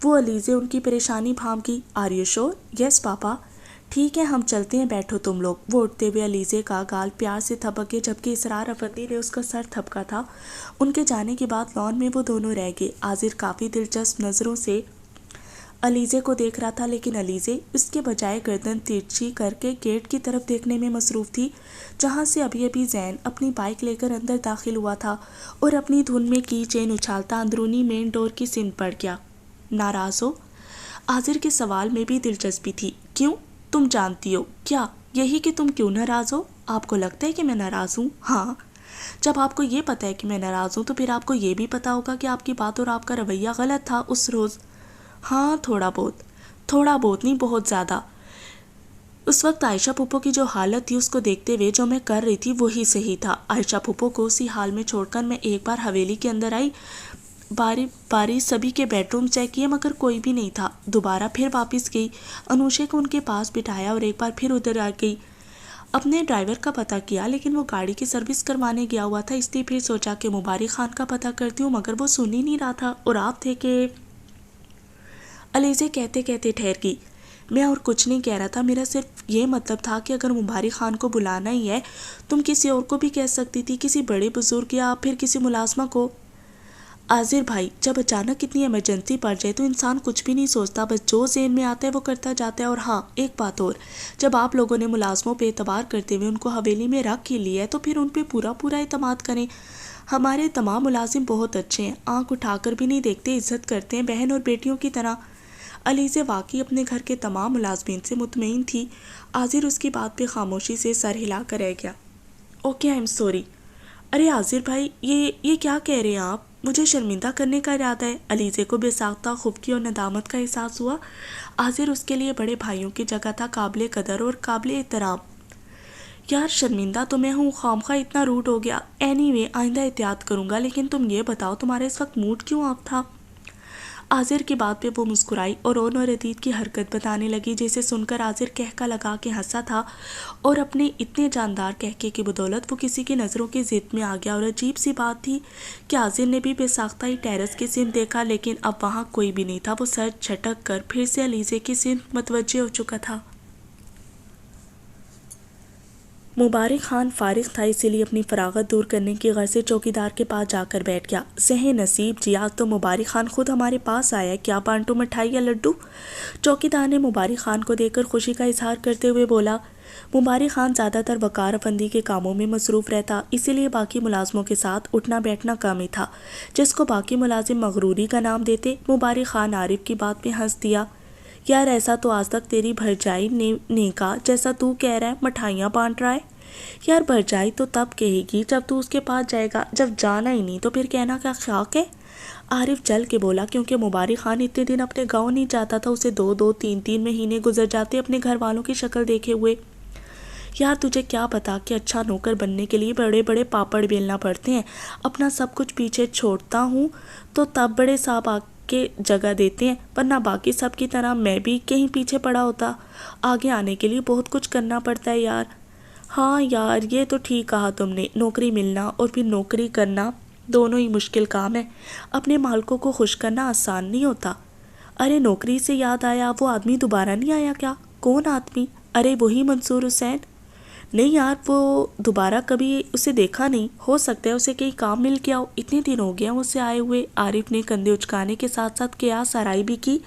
وہ علیزے ان کی پریشانی بھانپ گئی۔ آر یو شور؟ یس پاپا۔ ٹھیک ہے ہم چلتے ہیں، بیٹھو تم لوگ۔ وہ اٹھتے ہوئے علیزے کا گال پیار سے تھپک گئے جبکہ اسرار افندی نے اس کا سر تھپکا تھا۔ ان کے جانے کے بعد لان میں وہ دونوں رہ گئے۔ عاذر کافی دلچسپ نظروں سے علیزے کو دیکھ رہا تھا، لیکن علیزے اس کے بجائے گردن ترچھی کر کے گیٹ کی طرف دیکھنے میں مصروف تھی، جہاں سے ابھی ابھی زین اپنی بائک لے کر اندر داخل ہوا تھا اور اپنی دھن میں کی چین اچھالتا اندرونی مین ڈور کی سمت بڑھ گیا۔ ناراض ہو؟ عاذر کے سوال میں بھی دلچسپی تھی۔ کیوں؟ تم جانتی ہو کیا یہی کہ تم کیوں ناراض ہو؟ آپ کو لگتا ہے کہ میں ناراض ہوں؟ ہاں۔ جب آپ کو یہ پتہ ہے کہ میں ناراض ہوں تو پھر آپ کو یہ بھی پتہ ہوگا کہ آپ کی بات اور آپ کا رویہ غلط تھا اس روز۔ ہاں تھوڑا بہت نہیں، بہت زیادہ۔ اس وقت عائشہ پھپھو کی جو حالت تھی اس کو دیکھتے ہوئے جو میں کر رہی تھی وہی صحیح تھا۔ عائشہ پھپھو کو اسی حال میں چھوڑ کر میں ایک بار حویلی کے اندر آئی، باری باری سبھی کے بیڈ روم چیک کیے مگر کوئی بھی نہیں تھا۔ دوبارہ پھر واپس گئی، انوشے کو ان کے پاس بٹھایا اور ایک بار پھر ادھر آ گئی۔ اپنے ڈرائیور کا پتہ کیا لیکن وہ گاڑی کی سروس کروانے گیا ہوا تھا، اس لیے پھر سوچا کہ مبارک خان کا پتہ کرتی ہوں، مگر وہ سن ہی نہیں رہا تھا اور آپ تھے کہ… علیزے کہتے کہتے ٹھہر گئی۔ میں اور کچھ نہیں کہہ رہا تھا، میرا صرف یہ مطلب تھا کہ اگر مبارک خان کو بلانا ہی ہے تم کسی اور کو بھی کہہ سکتی تھی، کسی بڑے بزرگ یا پھر کسی ملازمہ کو۔ عاذر بھائی، جب اچانک اتنی ایمرجنسی پڑ جائے تو انسان کچھ بھی نہیں سوچتا، بس جو ذہن میں آتا ہے وہ کرتا جاتا ہے۔ اور ہاں ایک بات اور، جب آپ لوگوں نے ملازموں پہ اعتبار کرتے ہوئے ان کو حویلی میں رکھ ہی لیا ہے تو پھر ان پہ پورا اعتماد کریں۔ ہمارے تمام ملازم بہت اچھے ہیں، آنکھ اٹھا کر بھی نہیں دیکھتے، عزت کرتے ہیں بہن اور بیٹیوں کی طرح۔ علیزے واقعی اپنے گھر کے تمام ملازمین سے مطمئن تھی۔ عاذر اس کی بات پہ خاموشی سے سر ہلا کر رہ گیا۔ Okay I am sorry. ارے عاذر بھائی، یہ کیا کہہ رہے ہیں آپ؟ مجھے شرمندہ کرنے کا ارادہ ہے؟ علیزے کو بے ساختہ خفگی اور ندامت کا احساس ہوا۔ عاذر اس کے لیے بڑے بھائیوں کی جگہ تھا، قابل قدر اور قابل احترام۔ یار شرمندہ تو میں ہوں، خامخواہ اتنا روٹ ہو گیا۔ اینی وے آئندہ احتیاط کروں گا، لیکن تم یہ بتاؤ تمہارا اس وقت موڈ کیوں آف تھا؟ عاذر کی بات پہ وہ مسکرائی اور اون اور عدید کی حرکت بتانے لگی، جسے سن کر عاذر کہکا لگا کے ہنسا تھا اور اپنے اتنے جاندار کہکے کی بدولت وہ کسی کی نظروں کی زد میں آ گیا۔ اور عجیب سی بات تھی کہ عاذر نے بھی بے ساختہ ہی ٹیرس کی سمت دیکھا، لیکن اب وہاں کوئی بھی نہیں تھا۔ وہ سر جھٹک کر پھر سے علیزے کی سمت متوجہ ہو چکا تھا۔ مبارک خان فارغ تھا، اسی لیے اپنی فراغت دور کرنے کی غرض سے چوکیدار کے پاس جا کر بیٹھ گیا۔ ذہن نصیب جی، آج تو مبارک خان خود ہمارے پاس آیا ہے، کیا بانٹو مٹھائی یا لڈو؟ چوکیدار نے مبارک خان کو دیکھ کر خوشی کا اظہار کرتے ہوئے بولا۔ مبارک خان زیادہ تر وقار افندی کے کاموں میں مصروف رہتا، اسی لیے باقی ملازموں کے ساتھ اٹھنا بیٹھنا کم ہی تھا، جس کو باقی ملازم مغروری کا نام دیتے۔ مبارک خان عارف کی بات پہ ہنس دیا۔ یار ایسا تو آج تک تیری بھرجائی نے کہا جیسا تو کہہ رہا ہے مٹھائیاں بانٹ رہا ہے۔ یار بھرجائی تو تب کہے گی جب تو اس کے پاس جائے گا، جب جانا ہی نہیں تو پھر کہنا کیا خاک ہے؟ عارف جل کے بولا، کیونکہ مبارک خان اتنے دن اپنے گاؤں نہیں جاتا تھا، اسے 2-3 مہینے گزر جاتے اپنے گھر والوں کی شکل دیکھے ہوئے۔ یار تجھے کیا پتا کہ اچھا نوکر بننے کے لیے بڑے بڑے پاپڑ بیلنا پڑتے ہیں۔ اپنا سب کچھ پیچھے چھوڑتا ہوں تو تب بڑے صاحب آ کے جگہ دیتے ہیں، ورنہ باقی سب کی طرح میں بھی کہیں پیچھے پڑا ہوتا۔ آگے آنے کے لیے بہت کچھ کرنا پڑتا ہے یار۔ ہاں یار یہ تو ٹھیک کہا تم نے، نوکری ملنا اور پھر نوکری کرنا دونوں ہی مشکل کام ہے، اپنے مالکوں کو خوش کرنا آسان نہیں ہوتا۔ ارے نوکری سے یاد آیا، وہ آدمی دوبارہ نہیں آیا کیا؟ کون آدمی؟ ارے وہی منصور حسین۔ نہیں یار وہ دوبارہ کبھی اسے دیکھا نہیں، ہو سکتا ہے اسے کہیں کام مل گیا ہو، اتنے دن ہو گیا اسے آئے ہوئے۔ عارف نے کندھے اچکانے کے ساتھ ساتھ قیاس آرائی بھی کی۔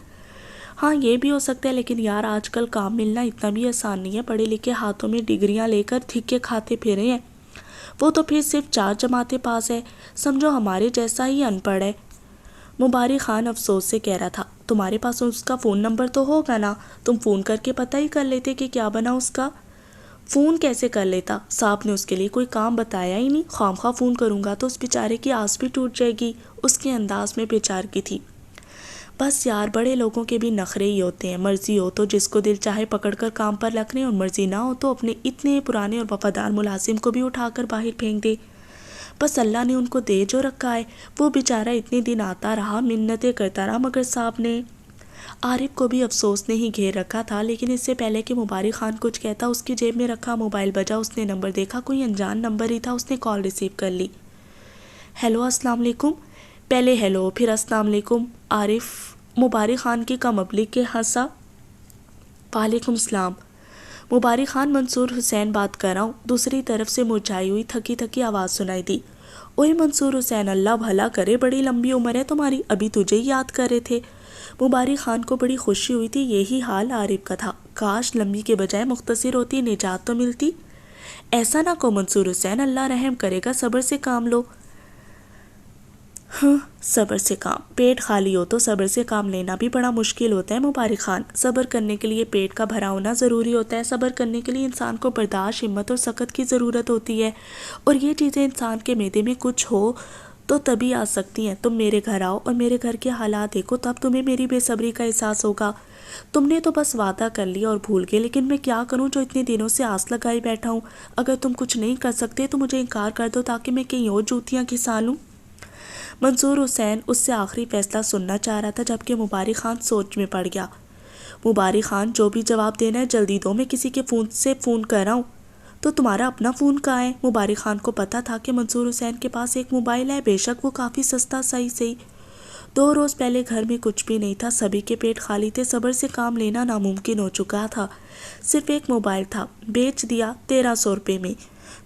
ہاں یہ بھی ہو سکتا ہے، لیکن یار آج کل کام ملنا اتنا بھی آسان نہیں ہے، پڑھے لکھے ہاتھوں میں ڈگریاں لے کر دھکے کھاتے پھرے ہیں، وہ تو پھر صرف 4 جماعتیں پاس ہے، سمجھو ہمارے جیسا ہی ان پڑھ ہے۔ مبارک خان افسوس سے کہہ رہا تھا، تمہارے پاس اس کا فون نمبر تو ہوگا نا، تم فون کر کے پتہ ہی کر لیتے کہ کیا بنا اس کا۔ فون کیسے کر لیتا، صاحب نے اس کے لیے کوئی کام بتایا ہی نہیں، خواہ فون کروں گا تو اس بیچارے کی آس بھی ٹوٹ جائے گی، اس کے انداز میں بیچارگی تھی۔ بس یار، بڑے لوگوں کے بھی نخرے ہی ہوتے ہیں، مرضی ہو تو جس کو دل چاہے پکڑ کر کام پر رکھ لیں، اور مرضی نہ ہو تو اپنے اتنے پرانے اور وفادار ملازم کو بھی اٹھا کر باہر پھینک دے۔ بس اللہ نے ان کو دے جو رکھا ہے، وہ بیچارہ اتنے دن آتا رہا، منتیں کرتا رہا، مگر صاحب نے… عارف کو بھی افسوس نے ہی گھیر رکھا تھا، لیکن اس سے پہلے کہ مبارک خان کچھ کہتا، اس کی جیب میں رکھا موبائل بجا، اس نے نمبر دیکھا، کوئی انجان نمبر ہی تھا، اس نے کال ریسیو کر لی۔ ہیلو، السلام علیکم۔ پہلے ہیلو پھر السلام علیکم۔ عارف مبارک خان کی کم ابلی کے ہنسا۔ وعلیکم السلام۔ مبارک خان، منصور حسین بات کر رہا ہوں۔ دوسری طرف سے مرجھائی ہوئی تھکی تھکی آواز سنائی دی۔ اوئے منصور حسین، اللہ بھلا کرے، بڑی لمبی عمر ہے تمہاری، ابھی تجھے ہی یاد کر رہے تھے۔ مبارک خان کو بڑی خوشی ہوئی تھی، یہی حال عارف کا تھا، کاش لمبی کے بجائے مختصر ہوتی، نجات تو ملتی۔ ایسا نہ کو منصور حسین، اللہ رحم کرے گا، صبر سے کام لو۔ ہاں، صبر سے کام؟ پیٹ خالی ہو تو صبر سے کام لینا بھی بڑا مشکل ہوتا ہے مبارک خان۔ صبر کرنے کے لیے پیٹ کا بھرا ہونا ضروری ہوتا ہے، صبر کرنے کے لیے انسان کو برداشت، ہمت اور سخت کی ضرورت ہوتی ہے، اور یہ چیزیں انسان کے معدے میں کچھ ہو تو تبھی آ سکتی ہیں۔ تم میرے گھر آؤ اور میرے گھر کے حالات دیکھو، تب تمہیں میری بے صبری کا احساس ہوگا۔ تم نے تو بس وعدہ کر لیا اور بھول گئے، لیکن میں کیا کروں جو اتنے دنوں سے آس لگائی بیٹھا ہوں۔ اگر تم کچھ نہیں کر سکتے تو مجھے انکار کر دو تاکہ میں کہیں اور جوتیاں گھسا لوں۔ منصور حسین اس سے آخری فیصلہ سننا چاہ رہا تھا، جبکہ مبارک خان سوچ میں پڑ گیا۔ مبارک خان، جو بھی جواب دینا ہے جلدی دو، میں کسی کے فون سے فون کر رہا ہوں۔ تو تمہارا اپنا فون کہاں ہے؟ مبارک خان کو پتا تھا کہ منصور حسین کے پاس ایک موبائل ہے، بے شک وہ کافی سستا صحیح۔ 2 روز پہلے گھر میں کچھ بھی نہیں تھا، سبھی کے پیٹ خالی تھے، صبر سے کام لینا ناممکن ہو چکا تھا۔ صرف ایک موبائل تھا، بیچ دیا 1300 روپے میں۔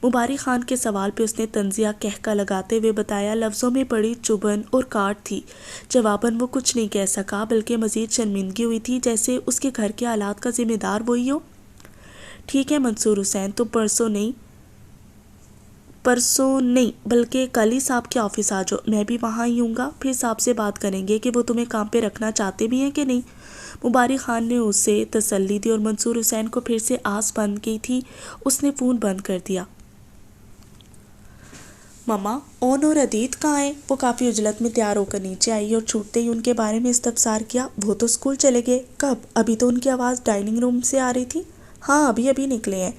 مبارک خان کے سوال پہ اس نے طنزیہ کہکا لگاتے ہوئے بتایا، لفظوں میں بڑی چبھن اور کاٹ تھی۔ جواباً وہ کچھ نہیں کہہ سکا، بلکہ مزید شرمندگی ہوئی تھی، جیسے اس کے گھر کے حالات کا ذمہ دار وہی ہو۔ ٹھیک ہے منصور حسین، تم پرسوں نہیں بلکہ کل ہی صاحب کے آفس آ جاؤ، میں بھی وہاں ہی ہوں گا، پھر صاحب سے بات کریں گے کہ وہ تمہیں کام پہ رکھنا چاہتے بھی ہیں کہ نہیں۔ مبارک خان نے اسے تسلی دی، اور منصور حسین کو پھر سے آس بند کی تھی، اس نے فون بند کر دیا۔ مما، اون اور عدیت کہاں ہیں؟ وہ کافی عجلت میں تیار ہو کر نیچے آئی اور چھوٹتے ہی ان کے بارے میں استفسار کیا۔ وہ تو اسکول چلے گئے۔ کب؟ ابھی تو ان کی آواز ڈائننگ روم سے آ رہی تھی۔ ہاں، ابھی نکلے ہیں۔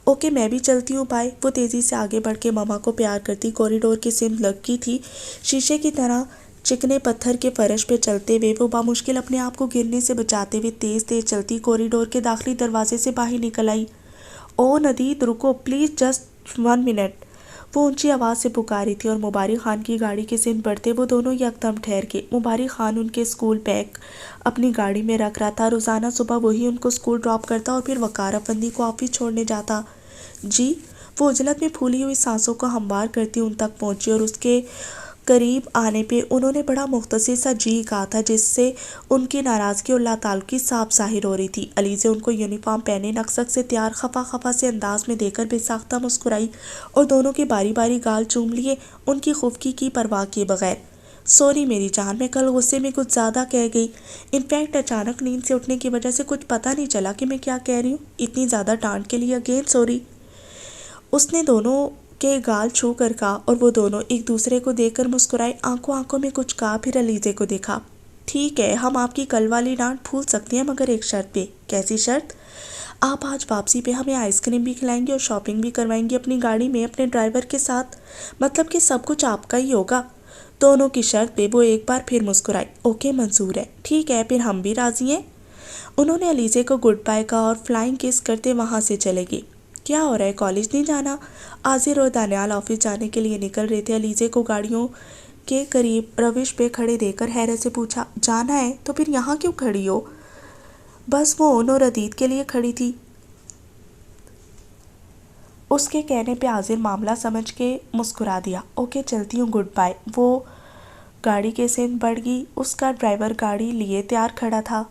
اوکے، میں بھی چلتی ہوں، بائے۔ وہ تیزی سے آگے بڑھ کے مما کو پیار کرتی کوریڈور کی سمت لگی تھی۔ شیشے کی طرح چکنے پتھر کے فرش پہ چلتے ہوئے وہ بامشکل اپنے آپ کو گرنے سے بچاتے ہوئے تیز چلتی کوریڈور کے داخلی دروازے سے باہر نکل آئی۔ اون عدیت، رکو پلیز، جسٹ 1 منٹ۔ وہ اونچی آواز سے پکاری تھی، اور مبارک خان کی گاڑی کی سمت بڑھتے وہ دونوں یکدم ٹھہر گئے۔ مبارک خان ان کے اسکول بیگ اپنی گاڑی میں رکھ رہا تھا۔ روزانہ صبح وہی ان کو اسکول ڈراپ کرتا اور پھر وقار افندی کو آفس چھوڑنے جاتا۔ جی؟ وہ عجلت میں پھولی ہوئی سانسوں کو ہموار کرتی ان تک پہنچی، اور اس کے قریب آنے پہ انہوں نے بڑا مختصر سا جی کہا تھا، جس سے ان کی ناراضگی اور لاتعلقی صاف ظاہر ہو رہی تھی۔ علیزے ان کو یونیفارم پہنے نقصق سے تیار خفا سے انداز میں دیکھ کر بے ساختہ مسکرائی، اور دونوں کے باری باری گال چوم لیے، ان کی خفگی کی پرواہ کیے بغیر۔ سوری میری جان، میں کل غصے میں کچھ زیادہ کہہ گئی۔ انفیکٹ اچانک نیند سے اٹھنے کی وجہ سے کچھ پتہ نہیں چلا کہ میں کیا کہہ رہی ہوں۔ اتنی زیادہ ڈانٹ کے لیے اگین سوری۔ اس نے دونوں کے گال چھو کر کہا، اور وہ دونوں ایک دوسرے کو دیکھ کر مسکرائے۔ آنکھوں میں کچھ کہا، پھر علیزے کو دیکھا۔ ٹھیک ہے، ہم آپ کی کل والی ڈانٹ بھول سکتے ہیں، مگر ایک شرط پہ۔ کیسی شرط؟ آپ آج واپسی پہ ہمیں آئس کریم بھی کھلائیں گے اور شاپنگ بھی کروائیں گے اپنی گاڑی میں اپنے ڈرائیور کے ساتھ، مطلب کہ سب کچھ آپ کا ہی ہوگا۔ دونوں کی شرط پہ وہ ایک بار پھر مسکرائی۔ اوکے، منظور ہے۔ ٹھیک ہے، پھر ہم بھی راضی ہیں۔ انہوں نے علیزے کو گڈ بائے کہا اور فلائنگ کس کرتے وہاں سے چلے گئے۔ کیا ہو رہا ہے، کالج نہیں جانا؟ عاذر اور دانیال آفس جانے کے لیے نکل رہے تھے۔ علیزے کو گاڑیوں کے قریب روش پہ کھڑے دیکھ کر حیرت سے پوچھا، جانا ہے تو پھر یہاں کیوں کھڑی ہو؟ بس وہ اون اور عدیت کے لیے کھڑی تھی۔ اس کے کہنے پہ عاذر معاملہ سمجھ کے مسکرا دیا۔ اوکے، چلتی ہوں، گڈ بائے۔ وہ گاڑی کے سمت بڑھ گئی۔ اس کا ڈرائیور گاڑی لیے تیار کھڑا تھا۔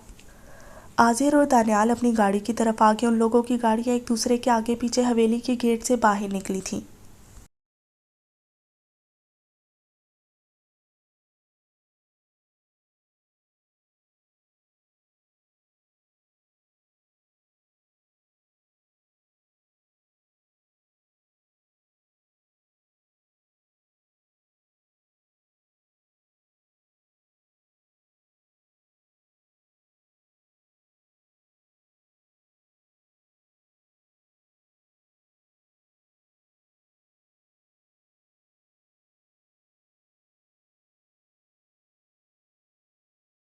عاذر اور دانیال اپنی گاڑی کی طرف آگے۔ ان لوگوں کی گاڑیاں ایک دوسرے کے آگے پیچھے حویلی کے گیٹ سے باہر نکلی تھیں۔